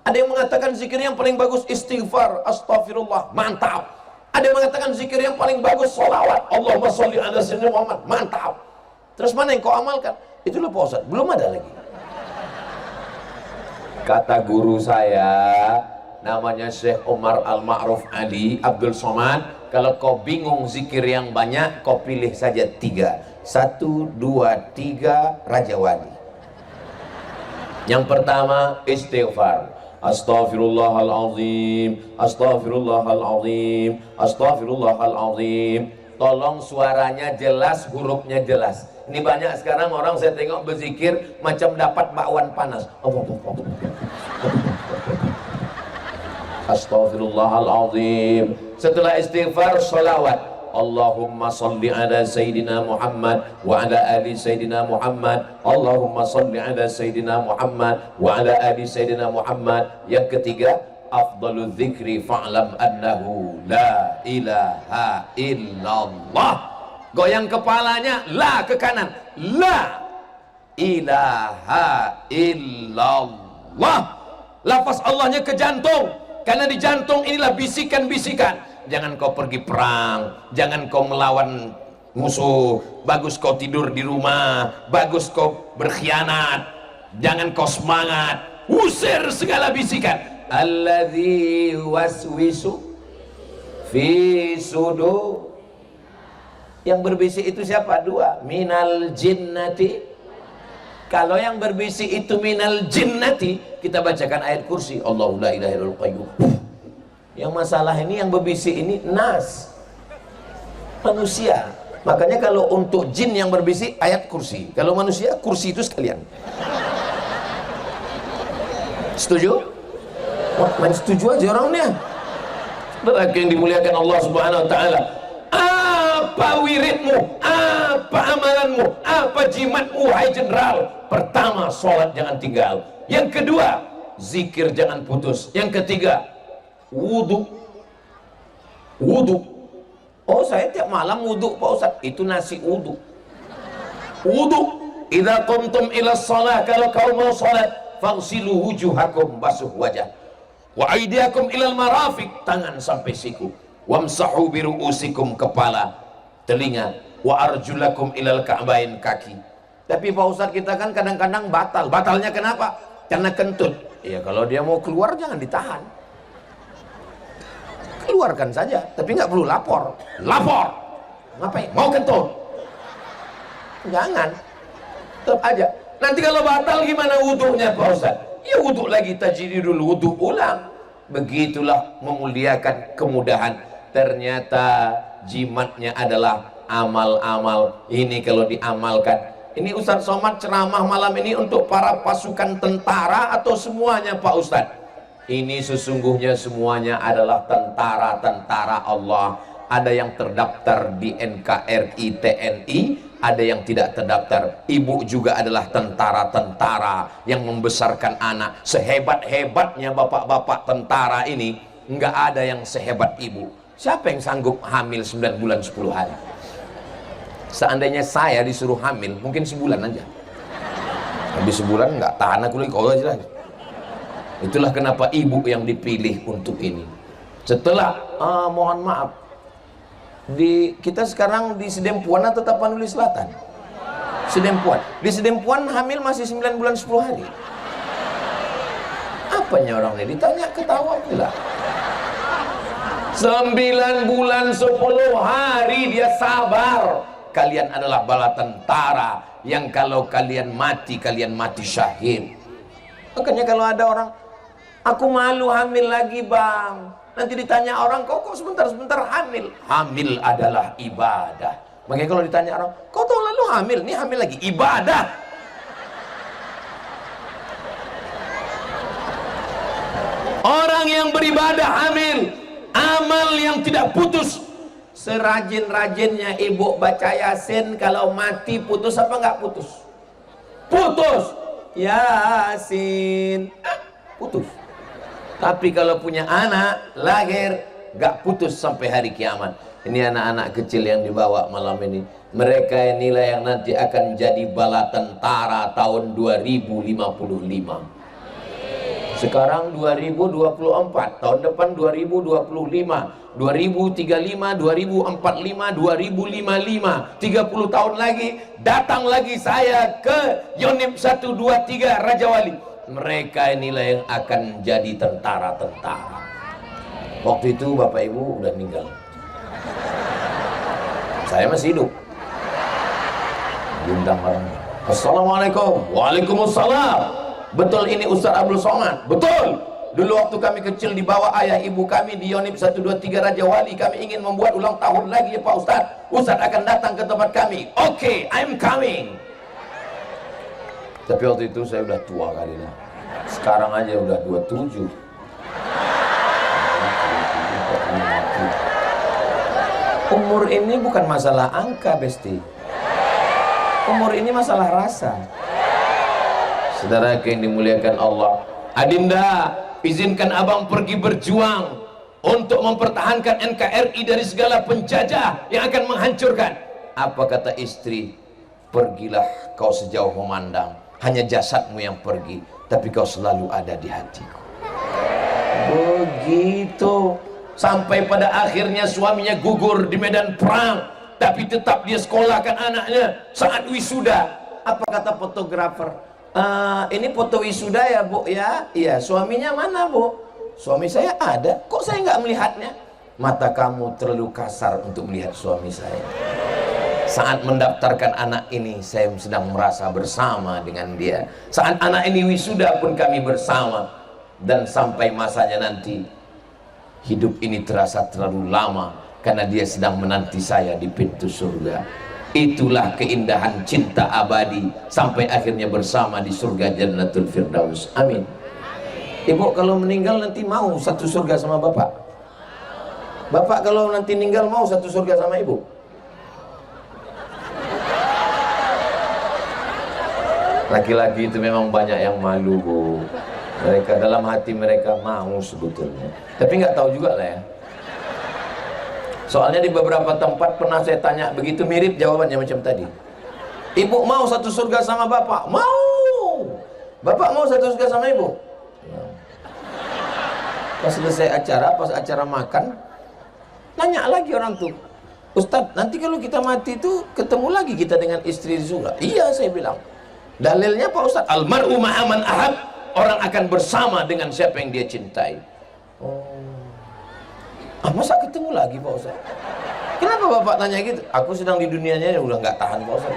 Ada yang mengatakan zikir yang paling bagus istighfar, astagfirullah. Mantap. Ada yang mengatakan zikir yang paling bagus sholawat, Allahumma sholli ala sayyidina Muhammad. Mantap. Terus mana yang kau amalkan? Itulah Pak Ustadz, belum ada lagi. Kata guru saya, namanya Syekh Umar Al-Ma'ruf Ali Abdul Somad, kalau kau bingung zikir yang banyak, kau pilih saja 3. 1, 2, 3 Raja Wali. Yang pertama istighfar. Astaghfirullahaladzim, astaghfirullahaladzim, astaghfirullahaladzim. Tolong suaranya jelas, hurufnya jelas. Ini banyak sekarang orang saya tengok berzikir macam dapat bakwan panas. Astaghfirullahaladzim. Setelah istighfar, sholawat. Allahumma salli ala Sayyidina Muhammad wa ala ali Sayyidina Muhammad. Allahumma salli ala Sayyidina Muhammad wa ala ali Sayyidina Muhammad. Yang ketiga, afdalu dzikri fa'lam annahu la ilaha illallah. Goyang kepalanya, la ke kanan, la ilaha illallah. Lafaz Allahnya ke jantung, karena di jantung inilah bisikan-bisikan. Jangan kau pergi perang, jangan kau melawan musuh, bagus kau tidur di rumah, bagus kau berkhianat, jangan kau semangat, usir segala bisikan. Alladzi waswisu fi sudur. Yang berbisik itu siapa? 2. Minal jinnati. Kalau yang berbisik itu minal jinnati, kita bacakan ayat kursi. Allahu la ilaha illal qayyum. Yang masalah ini yang berbisik ini nas, manusia. Makanya kalau untuk jin yang berbisik ayat kursi, kalau manusia kursi itu sekalian. Setuju? Wah, main setuju aja orangnya. Lelaki yang dimuliakan Allah Subhanahu wa taala. Apa wiridmu? Apa amalanmu? Apa jimatmu, hai jenderal? Pertama, sholat jangan tinggal. Yang kedua, zikir jangan putus. Yang ketiga, wudu. Wudu. Oh, saya tiap malam wudu Pak Ustaz. Itu nasi wudu. Wudu. Idza qumtum ila shalah, kalau kau mau salat, faghsilu wujuhakum, basuh wajah. Wa aydiyakum ilal marafiq, tangan sampai siku. Wamsahu bi ru'usikum, kepala, telinga. Wa arjulakum ilal ka'bain, kaki. Tapi Pak Ustaz, kita kan kadang-kadang batal. Batalnya kenapa? Karena kentut. Ya kalau dia mau keluar jangan ditahan. Keluarkan saja, tapi nggak perlu lapor. Lapor, ngapain? Mau kentut? Jangan, tetap aja. Nanti kalau batal gimana wudunya Pak Ustaz? Ya wudu lagi, tajdidul wudu, ulang. Begitulah memuliakan kemudahan. Ternyata jimatnya adalah amal-amal. Ini kalau diamalkan. Ini Ustaz Somad ceramah malam ini untuk para pasukan tentara atau semuanya Pak Ustaz? Ini sesungguhnya semuanya adalah tentara-tentara Allah. Ada yang terdaftar di NKRI TNI, ada yang tidak terdaftar. Ibu juga adalah tentara-tentara yang membesarkan anak. Sehebat-hebatnya bapak-bapak tentara ini, nggak ada yang sehebat ibu. Siapa yang sanggup hamil 9 bulan 10 hari? Seandainya saya disuruh hamil, mungkin sebulan aja. Habis sebulan nggak tahan aku lagi, kau aja lagi. Itulah kenapa ibu yang dipilih untuk ini. Setelah mohon maaf, kita sekarang di Sedempuan atau Tapanuli Selatan? Sedempuan. Di Sedempuan hamil masih 9 bulan 10 hari. Apanya orang ini? Ditanya ketawa pula. 9 bulan 10 hari dia sabar. Kalian adalah bala tentara yang kalau kalian mati syahid. Makanya kalau ada orang, aku malu hamil lagi bang, nanti ditanya orang, kok sebentar-sebentar hamil? Hamil adalah ibadah. Makanya kalau ditanya orang, kau tahu lalu hamil, ini hamil lagi, ibadah. Orang yang beribadah hamil, amal yang tidak putus. Serajin-rajinnya ibu baca Yasin, kalau mati putus apa enggak putus? Putus. Yasin, putus. Tapi kalau punya anak lahir gak putus sampai hari kiamat. Ini anak-anak kecil yang dibawa malam ini. Mereka inilah yang nanti akan jadi bala tentara tahun 2055. Sekarang 2024, tahun depan 2025, 2035, 2045, 2055, 30 tahun lagi datang lagi saya ke Yonif 123 Raja Wali. Mereka inilah yang akan jadi tentara-tentara. Waktu itu Bapak Ibu udah meninggal, saya masih hidup. Diundang orang, assalamualaikum. Waalaikumsalam. Betul ini Ustaz Abdul Somad? Betul. Dulu waktu kami kecil di bawah ayah ibu kami di Yonif 123 Raja Wali, kami ingin membuat ulang tahun lagi ya Pak Ustaz. Ustaz akan datang ke tempat kami. Oke, I'm coming. Tapi waktu itu saya udah tua kali lah. Sekarang aja udah 27. Umur ini bukan masalah angka, Besti. Umur ini masalah rasa. Saudara yang dimuliakan Allah, Adinda, izinkan abang pergi berjuang untuk mempertahankan NKRI dari segala penjajah yang akan menghancurkan. Apa kata istri? Pergilah kau sejauh memandang, hanya jasadmu yang pergi, tapi kau selalu ada di hatiku. Begitu. Sampai pada akhirnya suaminya gugur di medan perang, tapi tetap dia sekolahkan anaknya saat wisuda. Apa kata fotografer? Ini foto wisuda ya Bu ya? Iya. Suaminya mana Bu? Suami saya ada. Kok saya nggak melihatnya? Mata kamu terlalu kasar untuk melihat suami saya. Saat mendaftarkan anak ini, saya sedang merasa bersama dengan dia. Saat anak ini wisuda pun kami bersama. Dan sampai masanya nanti, hidup ini terasa terlalu lama karena dia sedang menanti saya di pintu surga. Itulah keindahan cinta abadi sampai akhirnya bersama di surga Jannatul Firdaus. Amin. Ibu kalau meninggal nanti mau satu surga sama bapak? Bapak kalau nanti meninggal mau satu surga sama ibu? Laki-laki itu memang banyak yang malu Bu. Mereka dalam hati mereka mau sebetulnya, tapi nggak tahu juga lah ya. Soalnya di beberapa tempat pernah saya tanya begitu mirip jawabannya macam tadi. Ibu mau satu surga sama bapak? Mau. Bapak mau satu surga sama ibu? Pas selesai acara, pas acara makan, nanya lagi orang tuh, Ustadz, nanti kalau kita mati itu ketemu lagi kita dengan istri di surga? Iya, saya bilang. Dalilnya Pak Ustadz, almar'u ma'aman ahab, orang akan bersama dengan siapa yang dia cintai. Masa ketemu lagi Pak Ustaz? Kenapa Bapak tanya gitu? Aku sedang di dunianya udah nggak tahan Pak Ustaz.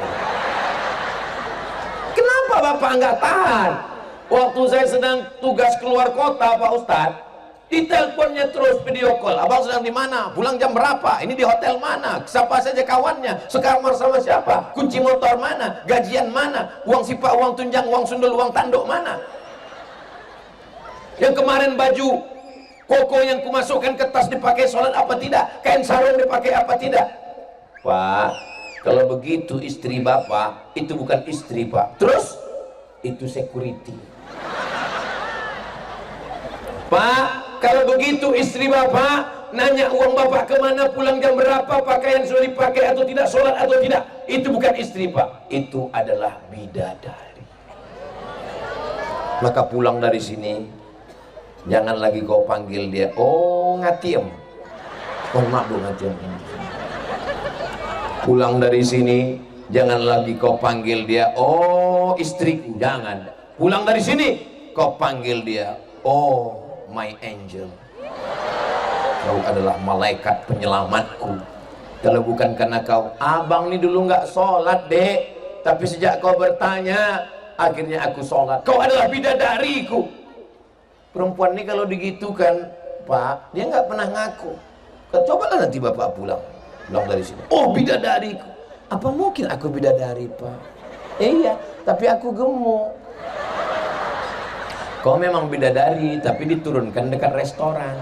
Kenapa Bapak nggak tahan? Waktu saya sedang tugas keluar kota Pak Ustaz, diteleponnya terus video call. Abang sedang di mana? Pulang jam berapa? Ini di hotel mana? Siapa saja kawannya? Sekamar sama siapa? Kunci motor mana? Gajian mana? Uang sipak, uang tunjang, uang sundul, uang tanduk mana? Yang kemarin baju koko yang kumasukkan ke tas dipakai sholat apa tidak? Kain sarung dipakai apa tidak? Pak, kalau begitu istri bapak itu bukan istri Pak. Terus itu security. Pak, kalau begitu istri bapak nanya uang bapak kemana, pulang jam berapa, pakaian sudah dipakai atau tidak, sholat atau tidak, itu bukan istri Pak, itu adalah bidadari. Maka pulang dari sini jangan lagi kau panggil dia, oh ngatiem. Oh maaf Bu, ngatiem. Pulang dari sini jangan lagi kau panggil dia, oh istriku. Jangan. Pulang dari sini kau panggil dia, oh my angel. Kau adalah malaikat penyelamatku. Kalau bukan karena kau, abang ini dulu nggak sholat Dek, tapi sejak kau bertanya akhirnya aku sholat. Kau adalah bidadariku. Perempuan ini kalau digitukan Pak, dia nggak pernah ngaku. Cobalah nanti bapak pulang dari sini, oh bidadariku. Apa mungkin aku bidadari Pak? Iya, tapi aku gemuk. Kau memang bidadari, tapi diturunkan dekat restoran.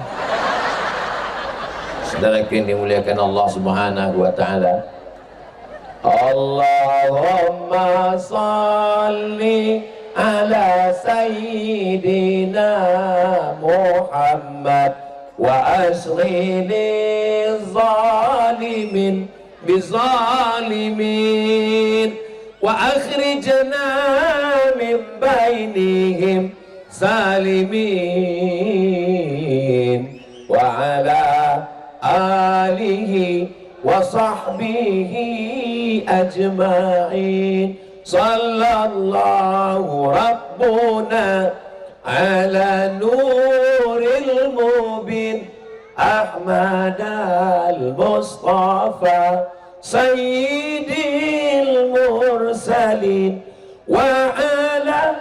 Saudara yang dimuliakan Allah Subhanahu wa taala, Allahumma shalli ala sayyidina Muhammad wa asghini zalimin bizalimin wa akhrijna min bainihim salimin wa ala alihi wa sahbihi ajma'in. Sallallahu rabbuna ala nuril mubin Ahmad al-Mustafa sayyidil mursalin wa ala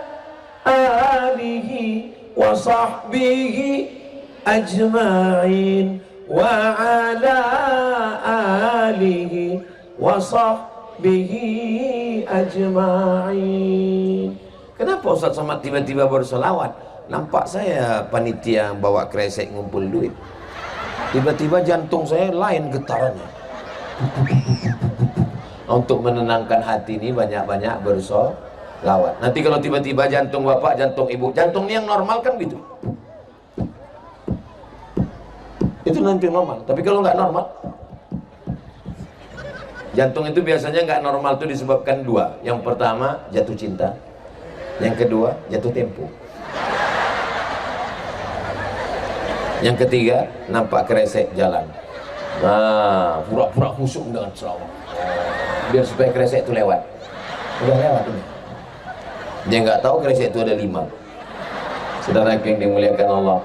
alihi wa sahbihi ajma'in wa ala alihi wa sahbihi ajma'in. Kenapa Ustaz Somad tiba-tiba bersolawat? Nampak saya panitia bawa kresek ngumpul duit. Tiba-tiba jantung saya lain getarannya. Untuk menenangkan hati ini banyak-banyak bersolawat. Nanti kalau tiba-tiba jantung bapak, jantung ibu, jantung ini yang normal kan gitu. Itu nanti normal. Tapi kalau nggak normal, jantung itu biasanya nggak normal itu disebabkan dua. Yang pertama jatuh cinta, yang kedua jatuh tempo, yang ketiga nampak kresek jalan. Nah, pura-pura khusyuk dengan selawat biar supaya kresek itu lewat. Udah lewat ini. Dia nggak tahu kresek itu ada 5. Saudara yang dimuliakan Allah.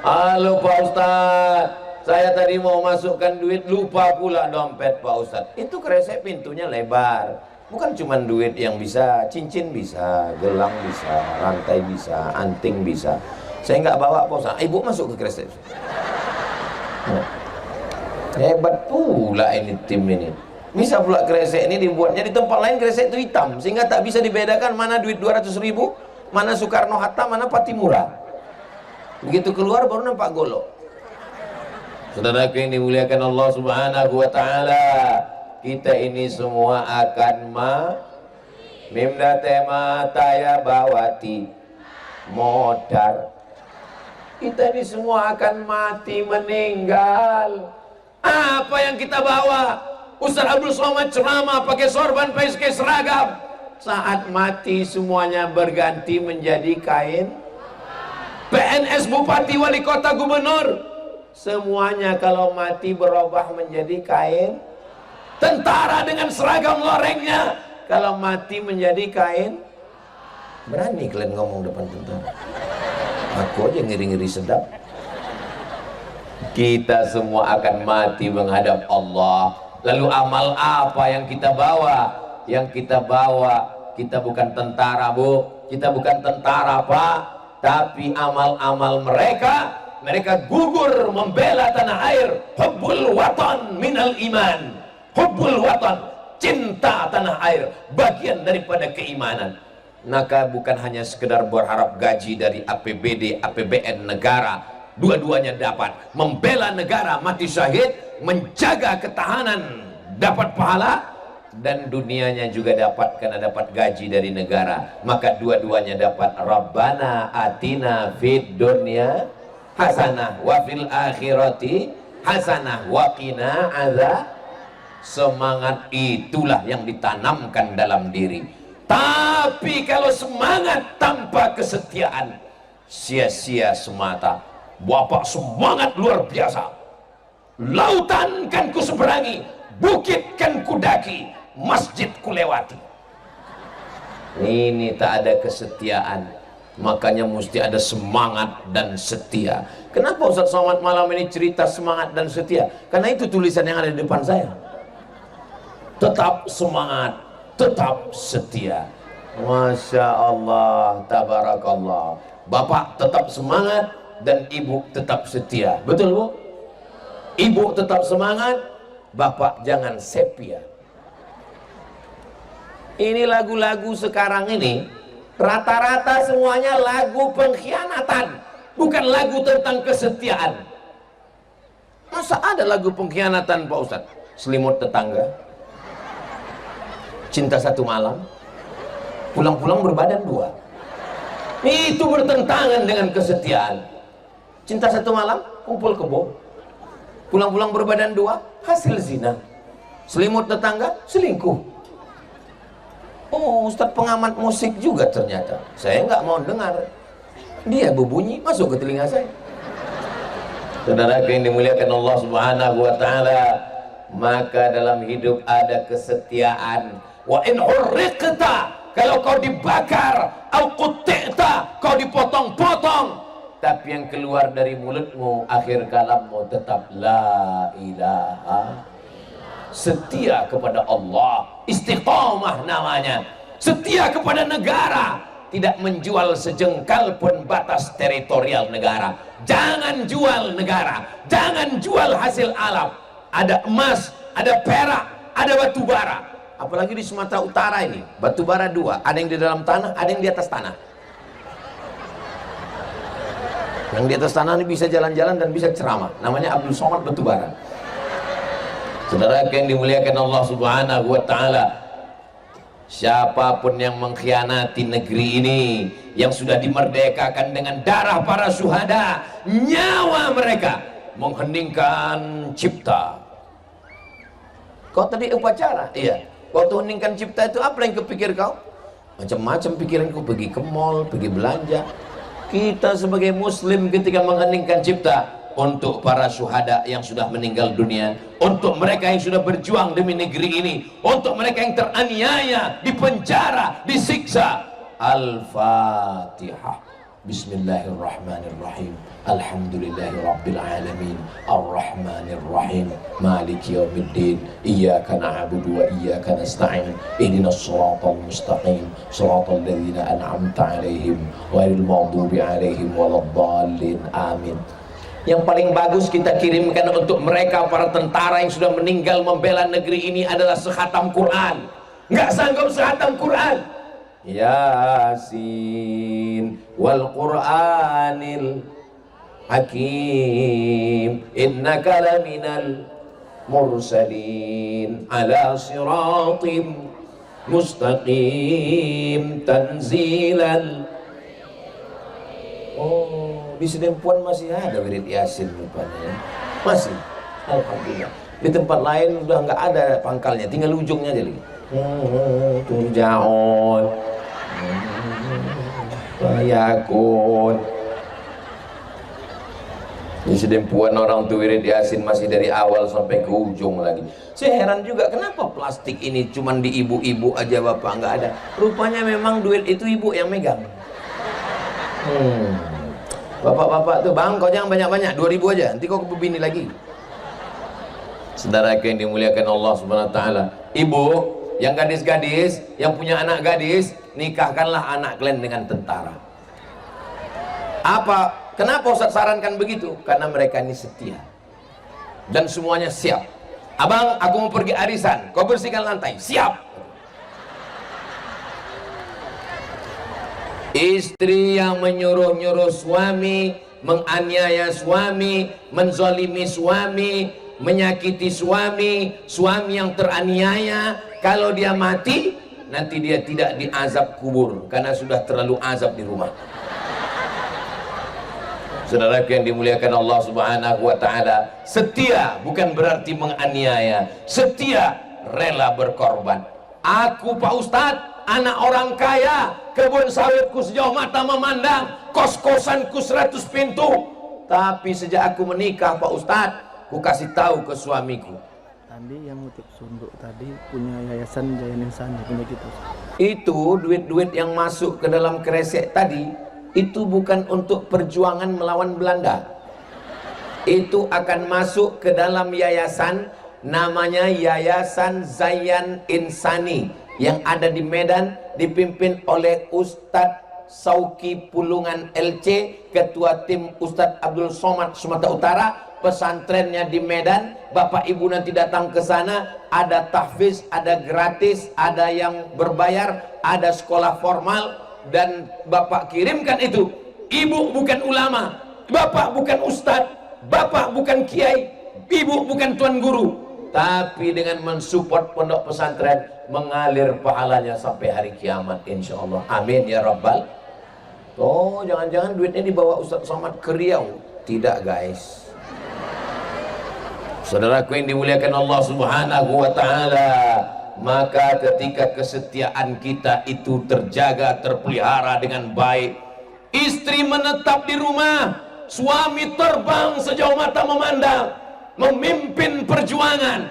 Halo Pak Ustadz, saya tadi mau masukkan duit, lupa pula dompet Pak Ustadz. Itu kresek pintunya lebar. Bukan cuma duit yang bisa, cincin bisa, gelang bisa, rantai bisa, anting bisa. Saya nggak bawa Pak Ustadz. Ibu masuk ke kresek. Nah, hebat pula ini tim ini. Bisa pula kresek ini dibuatnya di tempat lain kresek itu hitam, sehingga tak bisa dibedakan mana duit 200.000, mana Soekarno-Hatta, mana Patimura. Begitu keluar baru nampak golok. Saudara yang dimuliakan Allah Subhanahu wa taala, kita ini semua akan mimda tema taya bawati modar. Kita ini semua akan mati, meninggal. Apa yang kita bawa? Ustaz Abdul Somad ceramah pakai sorban, pakai seragam. Saat mati semuanya berganti menjadi kain. PNS, bupati, wali kota, gubernur, semuanya kalau mati berubah menjadi kain. Tentara dengan seragam lorengnya kalau mati menjadi kain. Berani kalian ngomong depan tentara? Aku aja ngiri-ngiri sedap. Kita semua akan mati menghadap Allah. Lalu amal apa yang kita bawa? Yang kita bawa, kita bukan tentara Bu, kita bukan tentara Pak, tapi amal-amal mereka gugur membela tanah air. Hubbul watan minal iman. Hubbul watan, cinta tanah air, bagian daripada keimanan. Maka bukan hanya sekedar berharap gaji dari APBD, APBN negara, dua-duanya dapat. Membela negara, mati syahid, menjaga ketahanan, dapat pahala, dan dunianya juga dapat karena dapat gaji dari negara. Maka dua-duanya dapat. Rabbana atina fid dunya hasanah wa fil akhirati hasanah wa qina azab. Semangat itulah yang ditanamkan dalam diri. Tapi kalau semangat tanpa kesetiaan, sia-sia semata. Bapak semangat luar biasa. Lautan kan ku seberangi, bukit kan ku daki, masjid ku lewati. Ini tak ada kesetiaan. Makanya mesti ada semangat dan setia. Kenapa Ustaz Somad malam ini cerita semangat dan setia? Karena itu tulisan yang ada di depan saya. Tetap semangat, tetap setia. Masya Allah, tabarakallah. Bapak tetap semangat dan ibu tetap setia. Betul Bu? Ibu tetap semangat, bapak jangan sepia. Ini lagu-lagu sekarang ini rata-rata semuanya lagu pengkhianatan, bukan lagu tentang kesetiaan. Masa ada lagu pengkhianatan Pak Ustadz? Selimut tetangga, cinta satu malam, pulang-pulang berbadan 2. Itu bertentangan dengan kesetiaan. Cinta satu malam, kumpul kebo, pulang-pulang berbadan 2, hasil zina. Selimut tetangga, selingkuh. Oh, Ustadz pengamat musik juga ternyata. Saya nggak mau dengar. Dia berbunyi masuk ke telinga saya. Saudara yang dimuliakan Allah Subhanahu wa taala, maka dalam hidup ada kesetiaan. Wa in hurriqta, kalau kau dibakar, au qutti'ta, kau dipotong-potong, tapi yang keluar dari mulutmu, akhir kalammu tetap la ilaha. Setia kepada Allah, istiqamah namanya. Setia kepada negara, tidak menjual sejengkal pun batas teritorial negara. Jangan jual negara, jangan jual hasil alam. Ada emas, ada perak, ada batu bara. Apalagi di Sumatera Utara ini, batu bara dua, ada yang di dalam tanah, ada yang di atas tanah. Yang di atas tanah ini bisa jalan-jalan dan bisa ceramah, namanya Abdul Somad batu bara. Saudara yang dimuliakan Allah Subhanahu wa taala, siapapun yang mengkhianati negeri ini yang sudah dimerdekakan dengan darah para syuhada, nyawa mereka, mengheningkan cipta. Kau tadi upacara? Iya. Waktu heningkan cipta itu apa yang kepikir kau? Macam-macam pikiranku, pergi ke mall, pergi belanja. Kita sebagai muslim ketika mengheningkan cipta, untuk para syuhada yang sudah meninggal dunia, untuk mereka yang sudah berjuang demi negeri ini, untuk mereka yang teraniaya, dipenjara, disiksa. Al-Fatihah. Bismillahirrahmanirrahim. Alhamdulillahirabbil alamin. Arrahmanirrahim. Maliki yaumiddin. Iyyaka na'budu wa iyyaka nasta'in. Ihdinas shiratal mustaqim. Shiratal ladzina an'amta 'alaihim ghairil maghdubi 'alaihim waladdallin. Amin. Yang paling bagus kita kirimkan untuk mereka para tentara yang sudah meninggal membela negeri ini adalah sekhatam Quran. Nggak sanggup sekhatam Quran. Yasin wal Qur'anil Hakim innaka laminal mursalin ala siratim mustaqim tanzilal. Oh, di Sedempuan masih ada wirid Yasin rupanya ya. Masih. Alhamdulillah. Di tempat lain udah nggak ada pangkalnya, tinggal ujungnya aja lagi. Turjaon. Yakun. Di Sedempuan orang tuh wirid Yasin masih dari awal sampai ke ujung lagi. Saya heran juga kenapa plastik ini cuman di ibu-ibu aja, bapak nggak ada. Rupanya memang duit itu ibu yang megang. Bapak-bapak tuh, bang kau jangan banyak-banyak, 2.000 aja, nanti kau kebini lagi. Saudara yang dimuliakan Allah Subhanahu wa taala, ibu yang gadis-gadis, yang punya anak gadis, nikahkanlah anak kalian dengan tentara. Apa? Kenapa Ustaz sarankan begitu? Karena mereka ini setia dan semuanya siap. Abang, aku mau pergi arisan, kau bersihkan lantai. Siap. Istri yang menyuruh-nyuruh suami, menganiaya suami, menzalimi suami, menyakiti suami, suami yang teraniaya, kalau dia mati, nanti dia tidak diazab kubur karena sudah terlalu azab di rumah. Saudara yang dimuliakan Allah Subhanahu wa taala, setia bukan berarti menganiaya, setia rela berkorban. Aku Pak Ustadz, anak orang kaya, kebun sawitku sejauh mata memandang, kos-kosanku 100 pintu. Tapi sejak aku menikah Pak Ustadz, ku kasih tahu ke suamiku. Tadi yang ngutip Sunduk tadi punya yayasan Jaya Insani, punya kita. Itu duit-duit yang masuk ke dalam kresek tadi, itu bukan untuk perjuangan melawan Belanda. Itu akan masuk ke dalam yayasan, namanya Yayasan Zayan Insani, yang ada di Medan, dipimpin oleh Ustadz Sauki Pulungan LC, ketua tim Ustadz Abdul Somad Sumatera Utara. Pesantrennya di Medan. Bapak ibu nanti datang ke sana, ada tahfiz, ada gratis, ada yang berbayar, ada sekolah formal, dan bapak kirimkan itu. Ibu bukan ulama, bapak bukan ustadz, bapak bukan kiai, ibu bukan tuan guru, tapi dengan mensupport pondok pesantren, mengalir pahalanya sampai hari kiamat insyaallah. Amin ya rabbal. Oh, jangan-jangan duitnya dibawa Ustadz Somad ke Riau? Tidak guys. Saudaraku yang dimuliakan Allah Subhanahu wa taala, maka ketika kesetiaan kita itu terjaga, terpelihara dengan baik, istri menetap di rumah, suami terbang sejauh mata memandang, memimpin perjuangan.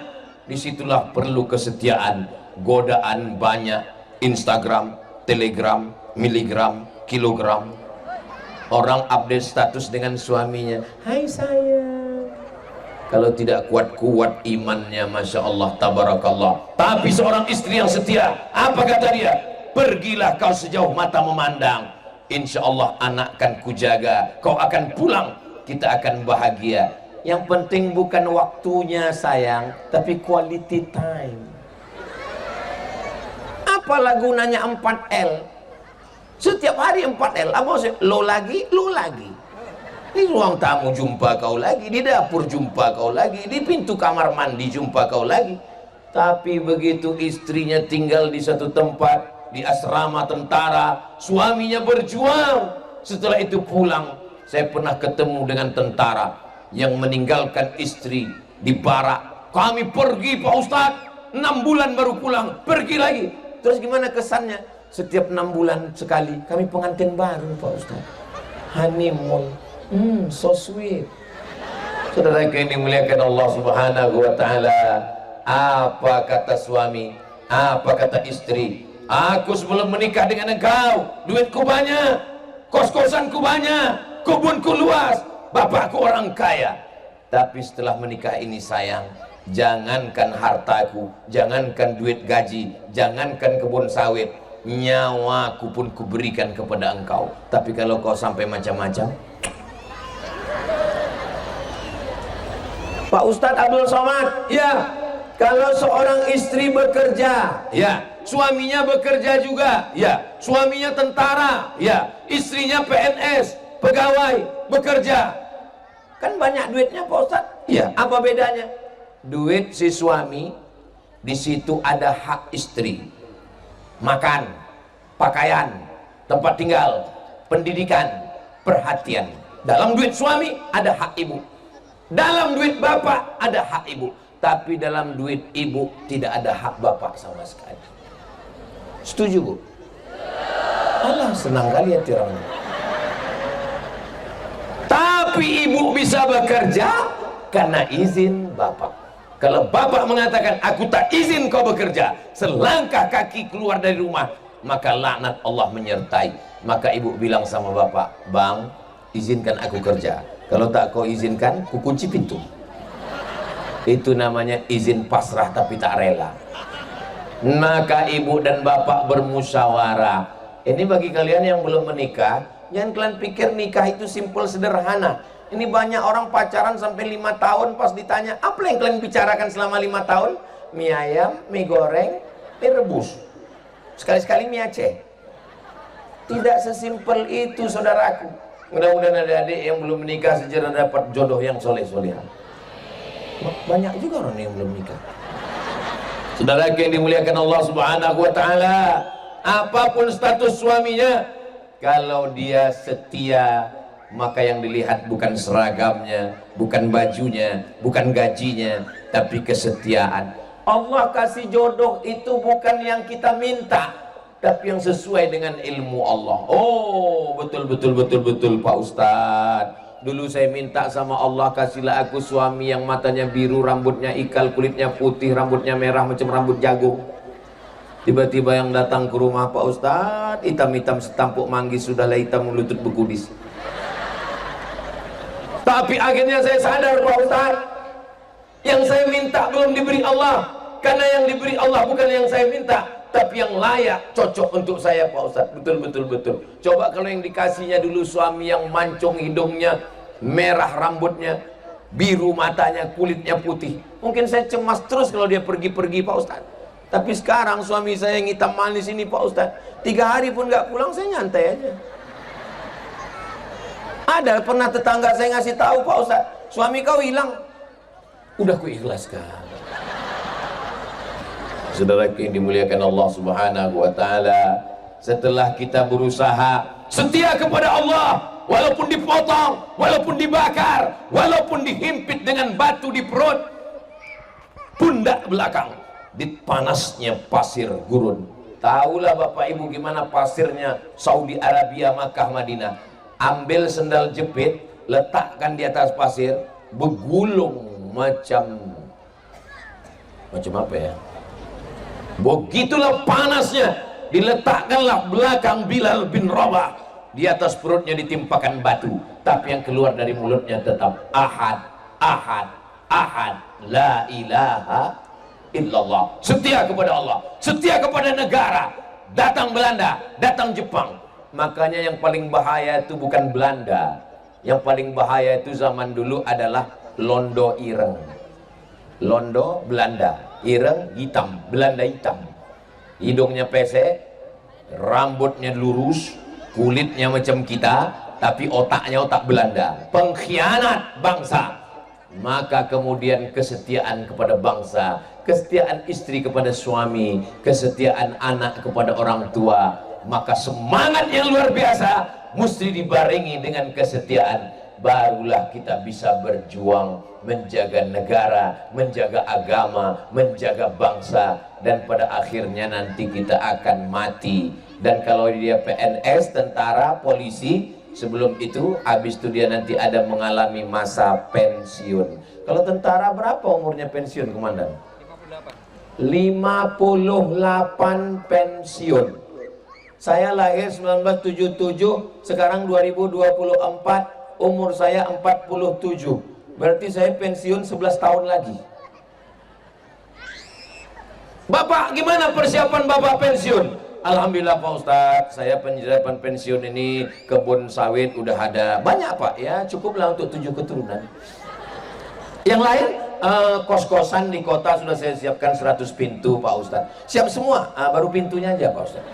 Disitulah perlu kesetiaan. Godaan banyak, Instagram, Telegram, miligram, kilogram. Orang update status dengan suaminya, hai sayang. Kalau tidak kuat-kuat imannya, Masya Allah, tabarakallah. Tapi seorang istri yang setia, apa kata dia? Pergilah kau sejauh mata memandang, insya Allah anak akan kujaga, kau akan pulang, kita akan bahagia. Yang penting bukan waktunya sayang, tapi quality time. Apalah gunanya 4L? Setiap hari 4L. Apa maksudnya? Lo lagi, lo lagi. Di ruang tamu jumpa kau lagi, di dapur jumpa kau lagi, di pintu kamar mandi jumpa kau lagi. Tapi begitu istrinya tinggal di satu tempat, di asrama tentara, suaminya berjuang, setelah itu pulang. Saya pernah ketemu dengan tentara yang meninggalkan istri di barak. Kami pergi Pak Ustadz, 6 bulan baru pulang, pergi lagi. Terus gimana kesannya? Setiap 6 bulan sekali kami pengantin baru Pak Ustadz, honeymoon. So sweet. Saudara yang dimuliakan Allah Subhanahu wa ta'ala, apa kata suami, apa kata istri? Aku sebelum menikah dengan engkau, duitku banyak, kos-kosanku banyak, kebunku luas, bapakku orang kaya. Tapi setelah menikah ini sayang, jangankan hartaku, jangankan duit gaji, jangankan kebun sawit, nyawaku pun kuberikan kepada engkau. Tapi kalau kau sampai macam-macam, Pak Ustadz Abdul Somad, ya, kalau seorang istri bekerja, ya, suaminya bekerja juga, ya, suaminya tentara, ya, istrinya PNS, pegawai, bekerja, kan banyak duitnya Pak Ustadz, ya, apa bedanya? Duit si suami, di situ ada hak istri, makan, pakaian, tempat tinggal, pendidikan, perhatian. Dalam duit suami ada hak ibu, dalam duit bapak ada hak ibu, tapi dalam duit ibu tidak ada hak bapak sama sekali. Setuju Bu? Alah, senang kali ya tirangnya. Tapi ibu bisa bekerja karena izin bapak. Kalau bapak mengatakan aku tak izin kau bekerja, selangkah kaki keluar dari rumah, maka laknat Allah menyertai. Maka ibu bilang sama bapak, bang, izinkan aku kerja. Kalau tak kau izinkan, ku kunci pintu. Itu namanya izin pasrah tapi tak rela. Maka ibu dan bapak bermusyawarah. Ini bagi kalian yang belum menikah, jangan kalian pikir nikah itu simpel sederhana. Ini banyak orang pacaran sampai 5 tahun, pas ditanya, apa yang kalian bicarakan selama 5 tahun? Mie ayam, mie goreng, mie rebus. Sekali-sekali mie Aceh. Tidak sesimpel itu saudaraku. Mudah-mudahan adik-adik yang belum menikah segera dapat jodoh yang soleh-solehah. Banyak juga orang yang belum nikah. Saudara yang dimuliakan Allah Subhanahu wa ta'ala, apapun status suaminya, kalau dia setia, maka yang dilihat bukan seragamnya, bukan bajunya, bukan gajinya, tapi kesetiaan. Allah kasih jodoh itu bukan yang kita minta, tapi yang sesuai dengan ilmu Allah. Oh, betul Pak Ustadz. Dulu saya minta sama Allah, kasihlah aku suami yang matanya biru, rambutnya ikal, kulitnya putih, rambutnya merah macam rambut jagung. Tiba-tiba yang datang ke rumah Pak Ustadz, hitam-hitam setampuk manggis, sudahlah hitam lutut bekudis. Tapi akhirnya saya sadar Pak Ustadz, yang saya minta belum diberi Allah, karena yang diberi Allah bukan yang saya minta, tapi yang layak, cocok untuk saya Pak Ustadz. Betul. Coba kalau yang dikasihnya dulu suami yang mancung hidungnya, merah rambutnya, biru matanya, kulitnya putih, mungkin saya cemas terus kalau dia pergi-pergi Pak Ustadz. Tapi sekarang suami saya yang hitam manis ini Pak Ustadz, 3 hari pun gak pulang, saya nyantai aja. Ada pernah tetangga saya ngasih tahu, Pak Ustadz, suami kau hilang. Udah ku ikhlaskan. Saudara yang dimuliakan Allah Subhanahu wa ta'ala, setelah kita berusaha setia kepada Allah, walaupun dipotong, walaupun dibakar, walaupun dihimpit dengan batu di perut, pundak belakang, di panasnya pasir gurun, Tahulah Bapak Ibu gimana pasirnya Saudi Arabia, Makkah, Madinah. Ambil sendal jepit, letakkan di atas pasir, bergulung macam apa ya? Begitulah panasnya. Diletakkanlah belakang Bilal bin Rabah, di atas perutnya ditimpakan batu, tapi yang keluar dari mulutnya tetap ahad, ahad, ahad, la ilaha illallah. Setia kepada Allah, setia kepada negara. Datang Belanda, datang Jepang. Makanya yang paling bahaya itu bukan Belanda. Yang paling bahaya itu zaman dulu adalah Londo ireng. Londo Belanda, ireng hitam, Belanda hitam. Hidungnya pesek, rambutnya lurus, kulitnya macam kita, tapi otaknya otak Belanda. Pengkhianat bangsa. Maka kemudian kesetiaan kepada bangsa, kesetiaan istri kepada suami, kesetiaan anak kepada orang tua, maka semangat yang luar biasa mesti dibarengi dengan kesetiaan. Barulah kita bisa berjuang menjaga negara, menjaga agama, menjaga bangsa, dan pada akhirnya nanti kita akan mati. Dan kalau dia PNS, tentara, polisi, sebelum itu, habis itu dia nanti ada mengalami masa pensiun. Kalau tentara berapa umurnya pensiun, Komandan? 58 pensiun. Saya lahir 1977, sekarang 2024, umur saya 47. Berarti saya pensiun 11 tahun lagi. Bapak, gimana persiapan Bapak pensiun? Alhamdulillah Pak Ustadz, saya penjelapan pensiun ini kebun sawit udah ada banyak Pak, ya cukuplah untuk 7 keturunan. Yang lain kos-kosan di kota sudah saya siapkan 100 pintu Pak Ustadz. Siap semua, baru pintunya aja Pak Ustadz.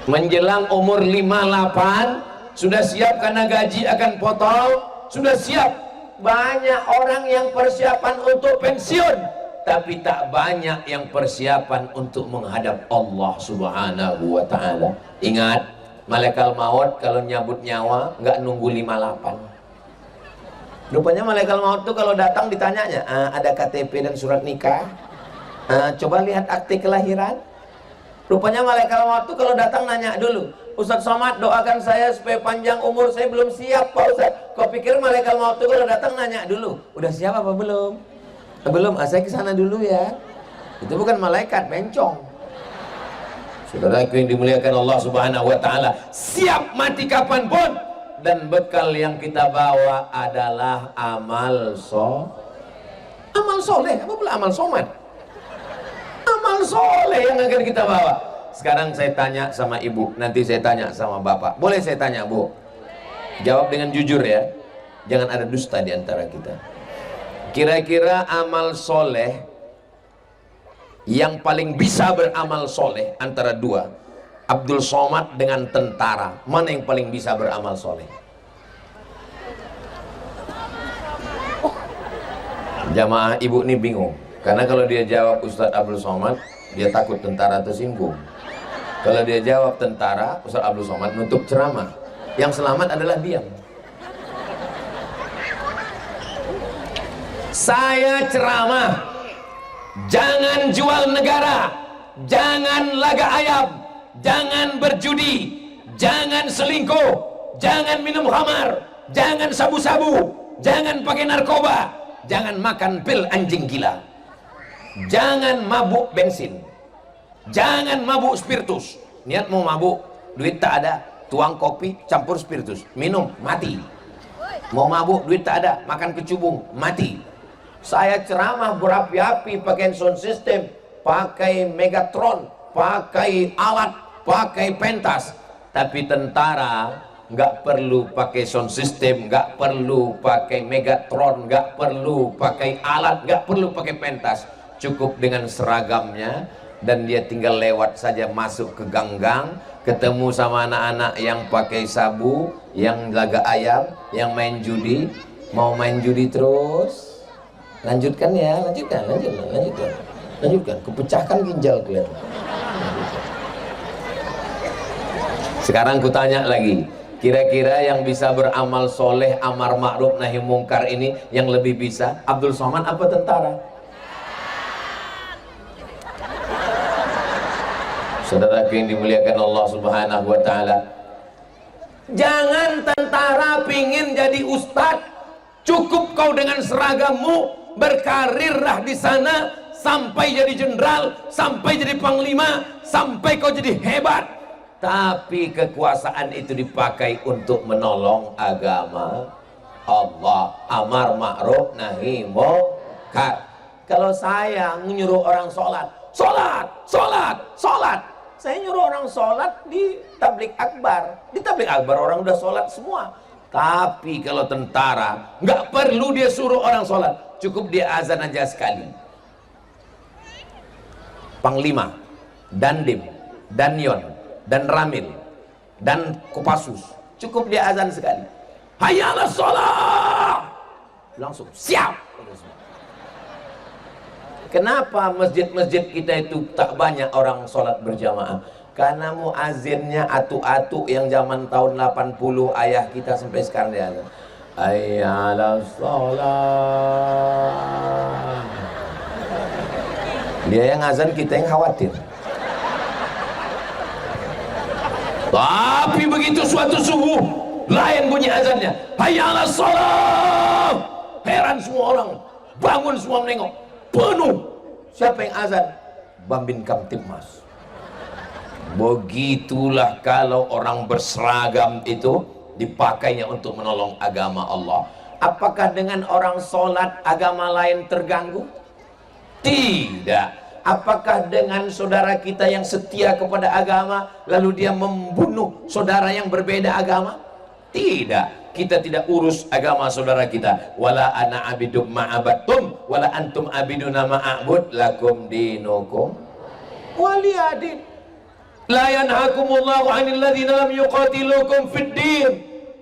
Menjelang umur 58 sudah siap karena gaji akan potong, sudah siap. Banyak orang yang persiapan untuk pensiun, tapi tak banyak yang persiapan untuk menghadap Allah Subhanahu wa ta'ala. Ingat, malaikat maut kalau nyabut nyawa nggak nunggu 58. Rupanya malaikat maut itu kalau datang ditanyanya, ada KTP dan surat nikah, coba lihat akte kelahiran. Rupanya malaikat maut itu kalau datang nanya dulu, Ustadz Somad doakan saya supaya panjang umur, saya belum siap Pak Ustadz. Kau pikir malaikat maut itu kalau datang nanya dulu, udah siap apa belum? Belum, saya ke sana dulu ya. Itu bukan malaikat, bencong. Saudaraku yang dimuliakan Allah Subhanahu wa ta'ala, siap mati kapanpun. Dan bekal yang kita bawa adalah amal soleh. Apa pula amal somad? Amal soleh yang akan kita bawa. Sekarang saya tanya sama ibu, nanti saya tanya sama bapak. Boleh saya tanya Bu? Jawab dengan jujur ya. Jangan ada dusta di antara kita. Kira-kira amal soleh yang paling bisa beramal soleh antara dua, Abdul Somad dengan tentara, mana yang paling bisa beramal soleh? Jamaah ibu ini bingung, karena kalau dia jawab Ustadz Abdul Somad, dia takut tentara tersinggung. Kalau dia jawab tentara, Ustadz Abdul Somad nutup ceramah. Yang selamat adalah diam. Saya ceramah, jangan jual negara, jangan laga ayam, jangan berjudi, jangan selingkuh, jangan minum khamar, jangan sabu-sabu, jangan pakai narkoba, jangan makan pil anjing gila, jangan mabuk bensin, jangan mabuk spiritus. Niat mau mabuk, duit tak ada, tuang kopi campur spiritus, minum, mati. Mau mabuk, duit tak ada, makan kecubung, mati. Saya ceramah berapi-api pakai sound system, pakai Megatron, pakai alat, pakai pentas. Tapi tentara nggak perlu pakai sound system, nggak perlu pakai Megatron, nggak perlu pakai alat, nggak perlu pakai pentas. Cukup dengan seragamnya, dan dia tinggal lewat saja masuk ke ganggang, ketemu sama anak-anak yang pakai sabu, yang laga ayam, yang main judi. Mau main judi terus? Lanjutkan ya, lanjutkan. Kupecahkan ginjal kalian. Sekarang kutanya lagi, kira-kira yang bisa beramal soleh, amar ma'ruf nahi mungkar ini yang lebih bisa, Abdul Somad apa tentara? Saudara yang dimuliakan Allah Subhanahu wa taala, jangan tentara pingin jadi ustadz, cukup kau dengan seragammu, berkarirlah di sana sampai jadi jenderal, sampai jadi panglima, sampai kau jadi hebat. Tapi kekuasaan itu dipakai untuk menolong agama Allah, amar ma'ruf nahi munkar. Kalau saya menyuruh orang sholat, saya nyuruh orang sholat di tablik akbar. Di tablik akbar orang udah sholat semua. Tapi kalau tentara, nggak perlu dia suruh orang sholat, cukup dia azan aja sekali. Panglima, Dandim, Danyon, dan Ramil, dan Kopassus, cukup dia azan sekali. Hayya 'alas sholat, langsung siap. Kenapa masjid-masjid kita itu tak banyak orang sholat berjamaah? Karena muazzinnya atu-atu yang zaman tahun 80 ayah kita sampai sekarang dia azan. Hayya 'alas sholat. Dia yang azan, kita yang khawatir. Tapi begitu suatu subuh, lain bunyi azannya, hayya 'alas sholat. Heran semua orang, bangun semua menengok, penuh. Siapa yang azan? Bambin Kamtibmas. Begitulah kalau orang berseragam itu dipakainya untuk menolong agama Allah. Apakah dengan orang sholat agama lain terganggu? Tidak. Apakah dengan saudara kita yang setia kepada agama lalu dia membunuh saudara yang berbeda agama? Tidak. Kita tidak urus agama saudara kita. Wala ana abidum ma'abattum wala antum abiduna ma'abud lakum dinukum waliyadin. La yanhakumullahu 'anil ladzina lam yuqatilukum fid din.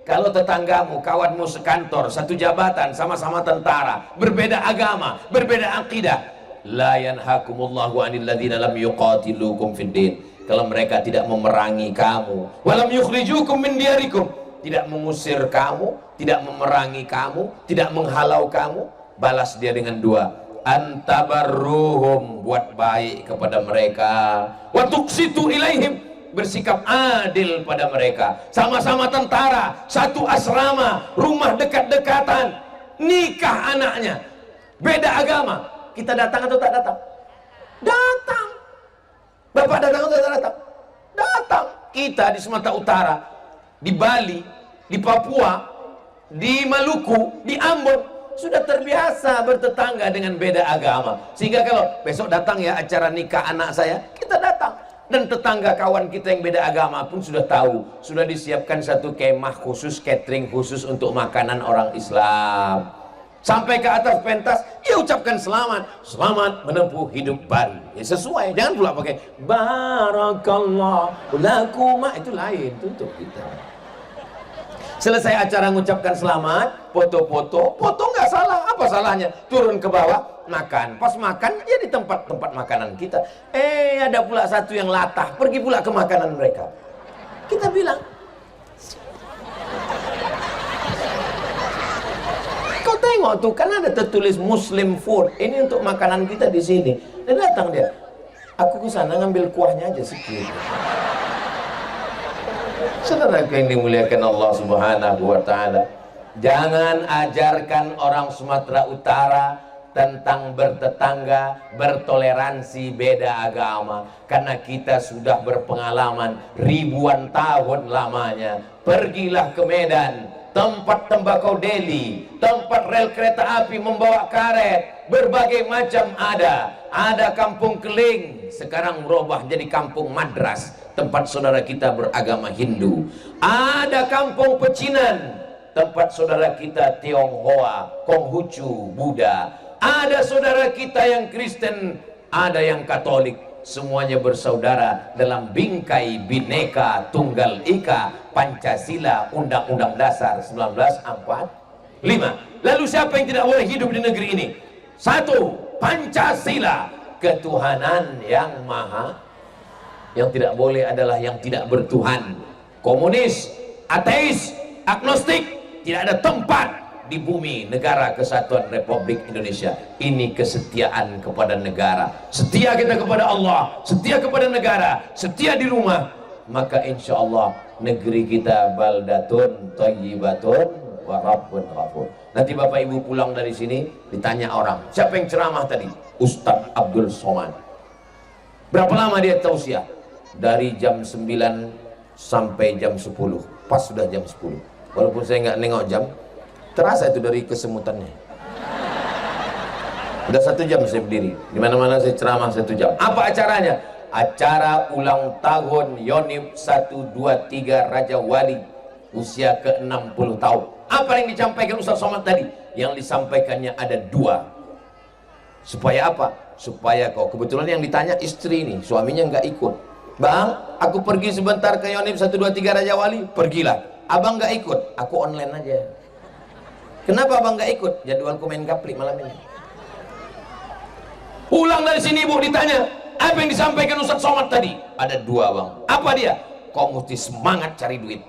Kalau tetanggamu, kawanmu sekantor, satu jabatan, sama-sama tentara, berbeda agama, berbeda akidah, la yanhakumullahu 'anil ladzina lam yuqatilukum fid din. Kalau mereka tidak memerangi kamu, walam yukhrijukum min diyarikum, tidak mengusir kamu, tidak memerangi kamu, tidak menghalau kamu, balas dia dengan dua. Antabarruhum, buat baik kepada mereka. Wa tuqsitu ilaihim, bersikap adil pada mereka. Sama-sama tentara, satu asrama, rumah dekat-dekatan, nikah anaknya, beda agama. Kita datang atau tak datang? Datang. Bapak datang atau tak datang? Datang. Kita di Sumatera Utara, di Bali, di Papua, di Maluku, di Ambon, sudah terbiasa bertetangga dengan beda agama. Sehingga kalau besok datang ya acara nikah anak saya, kita datang. Dan tetangga kawan kita yang beda agama pun sudah tahu, sudah disiapkan satu kemah khusus, catering khusus untuk makanan orang Islam. Sampai ke atas pentas, dia ucapkan selamat, selamat menempuh hidup baru. Ya sesuai, jangan pula pakai barakallahu lakum, itu lain, itu untuk kita. Selesai acara mengucapkan selamat, foto-foto, foto nggak salah, apa salahnya? Turun ke bawah, makan. Pas makan, ya di tempat-tempat makanan kita. Ada pula satu yang latah, pergi pula ke makanan mereka. Kita bilang, kau tengok tuh, kan ada tertulis Muslim food. Ini untuk makanan kita di sini. Dan datang dia, aku ke sana ngambil kuahnya aja sedikit. Saudara yang dimuliakan Allah Subhanahu wa taala, jangan ajarkan orang Sumatera Utara tentang bertetangga, bertoleransi beda agama, karena kita sudah berpengalaman ribuan tahun lamanya. Pergilah ke Medan, tempat tembakau deli, tempat rel kereta api membawa karet, berbagai macam ada kampung Keling, sekarang berubah jadi kampung Madras, tempat saudara kita beragama Hindu. Ada kampung Pecinan, tempat saudara kita Tionghoa, Konghucu, Buddha. Ada saudara kita yang Kristen, ada yang Katolik. Semuanya bersaudara dalam bingkai Bhinneka Tunggal Ika, Pancasila, Undang-Undang Dasar 1945. Lalu siapa yang tidak boleh hidup di negeri ini? Satu, Pancasila, ketuhanan yang maha. Yang tidak boleh adalah yang tidak bertuhan. Komunis, ateis, agnostik, tidak ada tempat di bumi negara kesatuan Republik Indonesia. Ini kesetiaan kepada negara. Setia kita kepada Allah, setia kepada negara, setia di rumah, maka insya Allah negeri kita baldatun thayyibatun wa rabbun ghafur. Nanti Bapak Ibu pulang dari sini ditanya orang, siapa yang ceramah tadi? Ustadz Abdul Somad. Berapa lama dia tausiah? Dari jam 9 sampai jam 10. Pas sudah jam 10. Walaupun saya nggak nengok jam, terasa itu dari kesemutannya. Udah 1 jam saya berdiri. Di mana-mana saya ceramah 1 jam. Apa acaranya? Acara ulang tahun Yonif 123 Raja Wali usia ke-60 tahun. Apa yang disampaikan Ustaz Somad tadi? Yang disampaikannya ada 2. Supaya apa? Supaya kau, kebetulan yang ditanya istri nih, suaminya nggak ikut. Bang, aku pergi sebentar ke Yonif 123 Raja Wali. Pergilah. Abang nggak ikut, aku online aja. Kenapa abang nggak ikut? Jadwalku main kaplik malam ini. Pulang dari sini ibu ditanya, apa yang disampaikan Ustaz Somad tadi? Ada 2 bang. Apa dia? Kau mesti semangat cari duit.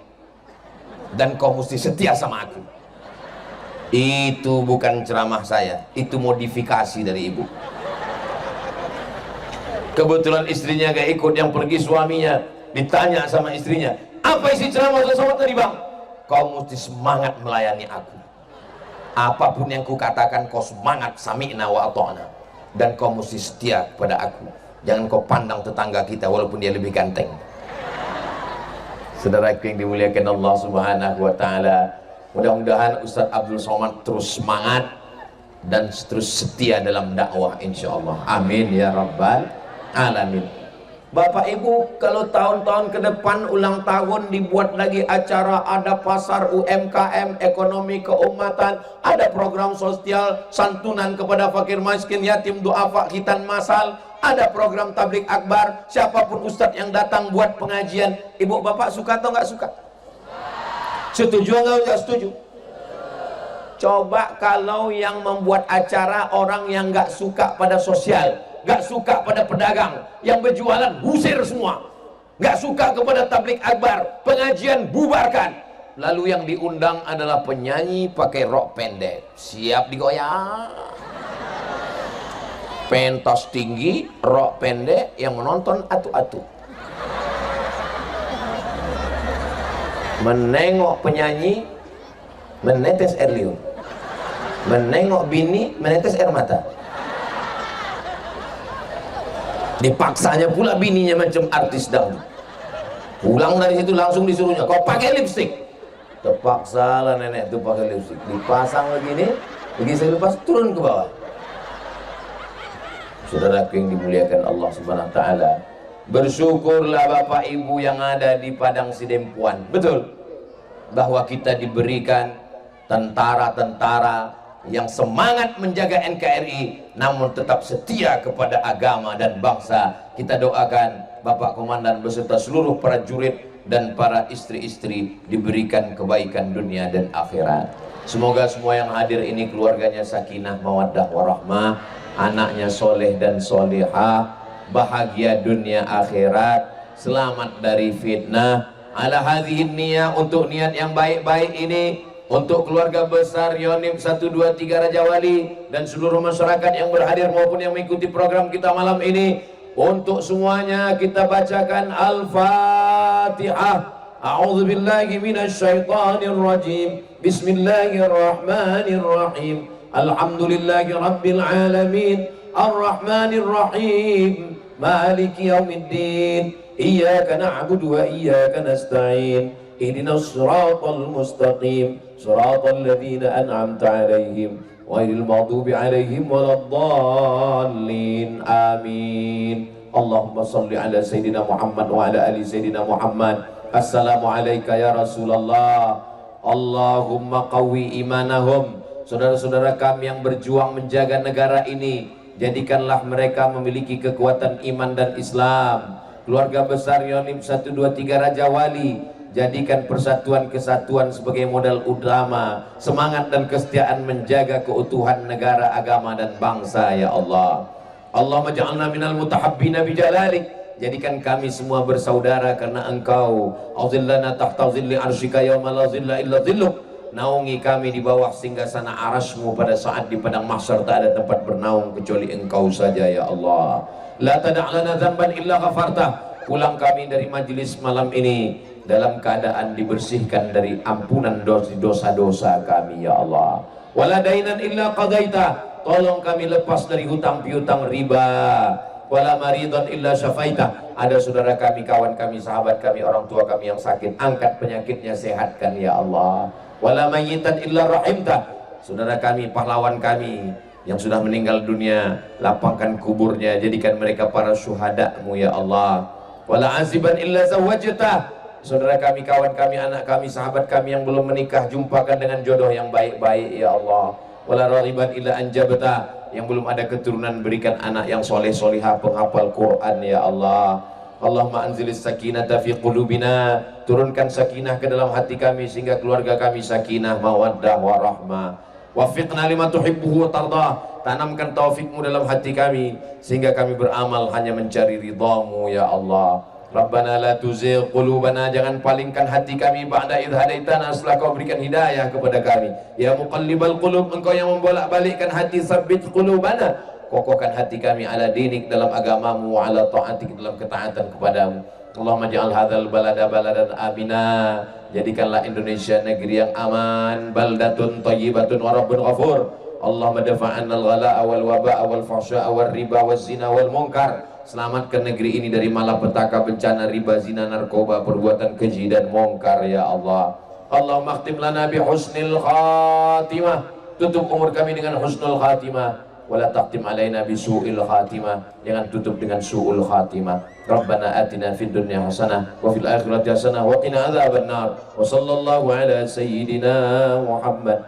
Dan kau mesti setia sama aku. Itu bukan ceramah saya, itu modifikasi dari ibu. Kebetulan istrinya gak ikut, yang pergi suaminya. Ditanya sama istrinya, apa isi ceramah Ustaz Somad tadi bang? Kau mesti semangat melayani aku. Apapun yang kukatakan kau semangat, sami'na wa ata'na. Dan kau mesti setia kepada aku. Jangan kau pandang tetangga kita walaupun dia lebih ganteng. Saudara yang dimuliakan Allah Subhanahu wa taala, mudah-mudahan Ustaz Abdul Somad terus semangat dan terus setia dalam dakwah insyaallah. Amin ya rabbal alamin. Bapak Ibu, kalau tahun-tahun ke depan ulang tahun dibuat lagi acara, ada pasar UMKM, ekonomi keumatan, ada program sosial, santunan kepada fakir miskin, yatim, duafa, khitan masal, ada program tablik akbar, siapapun ustadz yang datang buat pengajian. Ibu bapak suka atau nggak suka? Setuju atau nggak setuju? Coba kalau yang membuat acara orang yang nggak suka pada sosial, nggak suka pada pedagang, yang berjualan usir semua, nggak suka kepada tablik akbar, pengajian bubarkan. Lalu yang diundang adalah penyanyi pakai rok pendek, siap digoyang. Pentas tinggi, rok pendek, yang menonton atu-atu. Menengok penyanyi, menetes air liur. Menengok bini, menetes air mata. Dipaksanya pula bininya macam artis dangdut. Pulang dari situ langsung disuruhnya, kau pakai lipstik. Terpaksa lah nenek itu pakai lipstik. Dipasang begini, begitu saya lepas turun ke bawah. Saudara yang dimuliakan Allah Subhanahu wa taala, bersyukurlah Bapak Ibu yang ada di Padang Sidempuan. Betul bahwa kita diberikan tentara-tentara yang semangat menjaga NKRI namun tetap setia kepada agama dan bangsa. Kita doakan Bapak Komandan beserta seluruh prajurit dan para istri-istri diberikan kebaikan dunia dan akhirat. Semoga semua yang hadir ini keluarganya sakinah mawaddah warahmah, anaknya soleh dan solihah, bahagia dunia akhirat, selamat dari fitnah. Ala hadhihi niyah, untuk niat yang baik-baik ini, untuk keluarga besar Yonif 123 Raja Wali dan seluruh masyarakat yang berhadir maupun yang mengikuti program kita malam ini, untuk semuanya kita bacakan Al-Fatihah. A'udzu billahi minasyaitonir rajim. Bismillahirrahmanirrahim. Alhamdulillahi rabbil alamin. Arrahmanir rahim. Maliki yaumiddin. Iyyaka na'budu wa iyyaka nasta'in. Ihdinas siratal mustaqim. Siratal ladzina an'amta 'alaihim ghairil maghdubi 'alaihim waladdallin. Amin. Allahumma shalli ala sayyidina Muhammad wa ala ali sayyidina Muhammad. Assalamualaikum ya Rasulullah. Allahumma qawwi imanahum. Saudara-saudara kami yang berjuang menjaga negara ini, jadikanlah mereka memiliki kekuatan iman dan Islam. Keluarga besar Yonif 123 Raja Wali, jadikan persatuan kesatuan sebagai modal utama, semangat dan kesetiaan menjaga keutuhan negara, agama dan bangsa ya Allah. Allahumma ja'alna minal mutahabbina bijalalik. Jadikan kami semua bersaudara karena Engkau. Auzillana tahta zilli arsyika yauma la zilla illa zilluk. naungi kami di bawah singgasana arasmu pada saat di padang mahsyar tak ada tempat bernaung kecuali Engkau saja ya Allah. La tada' lana dzamban illa ghafartah. Pulang kami dari majelis malam ini dalam keadaan dibersihkan dari ampunan dosa-dosa kami ya Allah. Wala dainan illa qadaita. Tolong kami lepas dari hutang piutang riba. Wala maridan illa syafaita. Ada saudara kami, kawan kami, sahabat kami, orang tua kami yang sakit, angkat penyakitnya, sehatkan ya Allah. Wala mayyitan illa rahimta. Saudara kami, pahlawan kami yang sudah meninggal dunia, lapangkan kuburnya, jadikan mereka para syuhada-Mu ya Allah. Wala aziban illa zawajta. Saudara kami, kawan kami, anak kami, sahabat kami yang belum menikah, jumpakan dengan jodoh yang baik-baik ya Allah. Wala raghiban illa anjabta. Yang belum ada keturunan, berikan anak yang soleh solihah, penghafal Quran ya Allah. Allahumma anzilis sakinata fi qulubina. Turunkan sakinah ke dalam hati kami sehingga keluarga kami sakinah, mawaddah, warahmah. Wafiqna lima tuhibbuhu wa tardah. Tanamkan taufikmu dalam hati kami sehingga kami beramal hanya mencari ridhamu ya Allah. Rabbana la tuzigh qulubana. Jangan palingkan hati kami ba'da idh hadaitana, setelah Kau berikan hidayah kepada kami. Ya muqallibal qulub, Engkau yang membolak-balikkan hati, sabbit qulubana. Kokohkan hati kami ala dinik, dalam agamamu, wa ala ta'atik, dalam ketaatan kepadamu. Allahumma ja'al hadzal balada baladan amina. Jadikanlah Indonesia negeri yang aman, baldatun thayyibatun wa rabbun ghafur. Allahumma dafa'anna al-ghala' wal waba'a wal fahsya'a wal riba wal zina wal munkar. Selamatkan negeri ini dari malapetaka, bencana, riba, zina, narkoba, perbuatan keji dan mungkar ya Allah. Allahumma khtim lana bi husnil khatimah. Tutup umur kami dengan husnul khatimah. Wala taqtim alaina bi su'il khatimah. Jangan tutup dengan su'ul khatimah. Rabbana atina fid dunya hasanah wa fil akhirati hasanah wa qina adzabannar. Wa sallallahu ala sayyidina Muhammad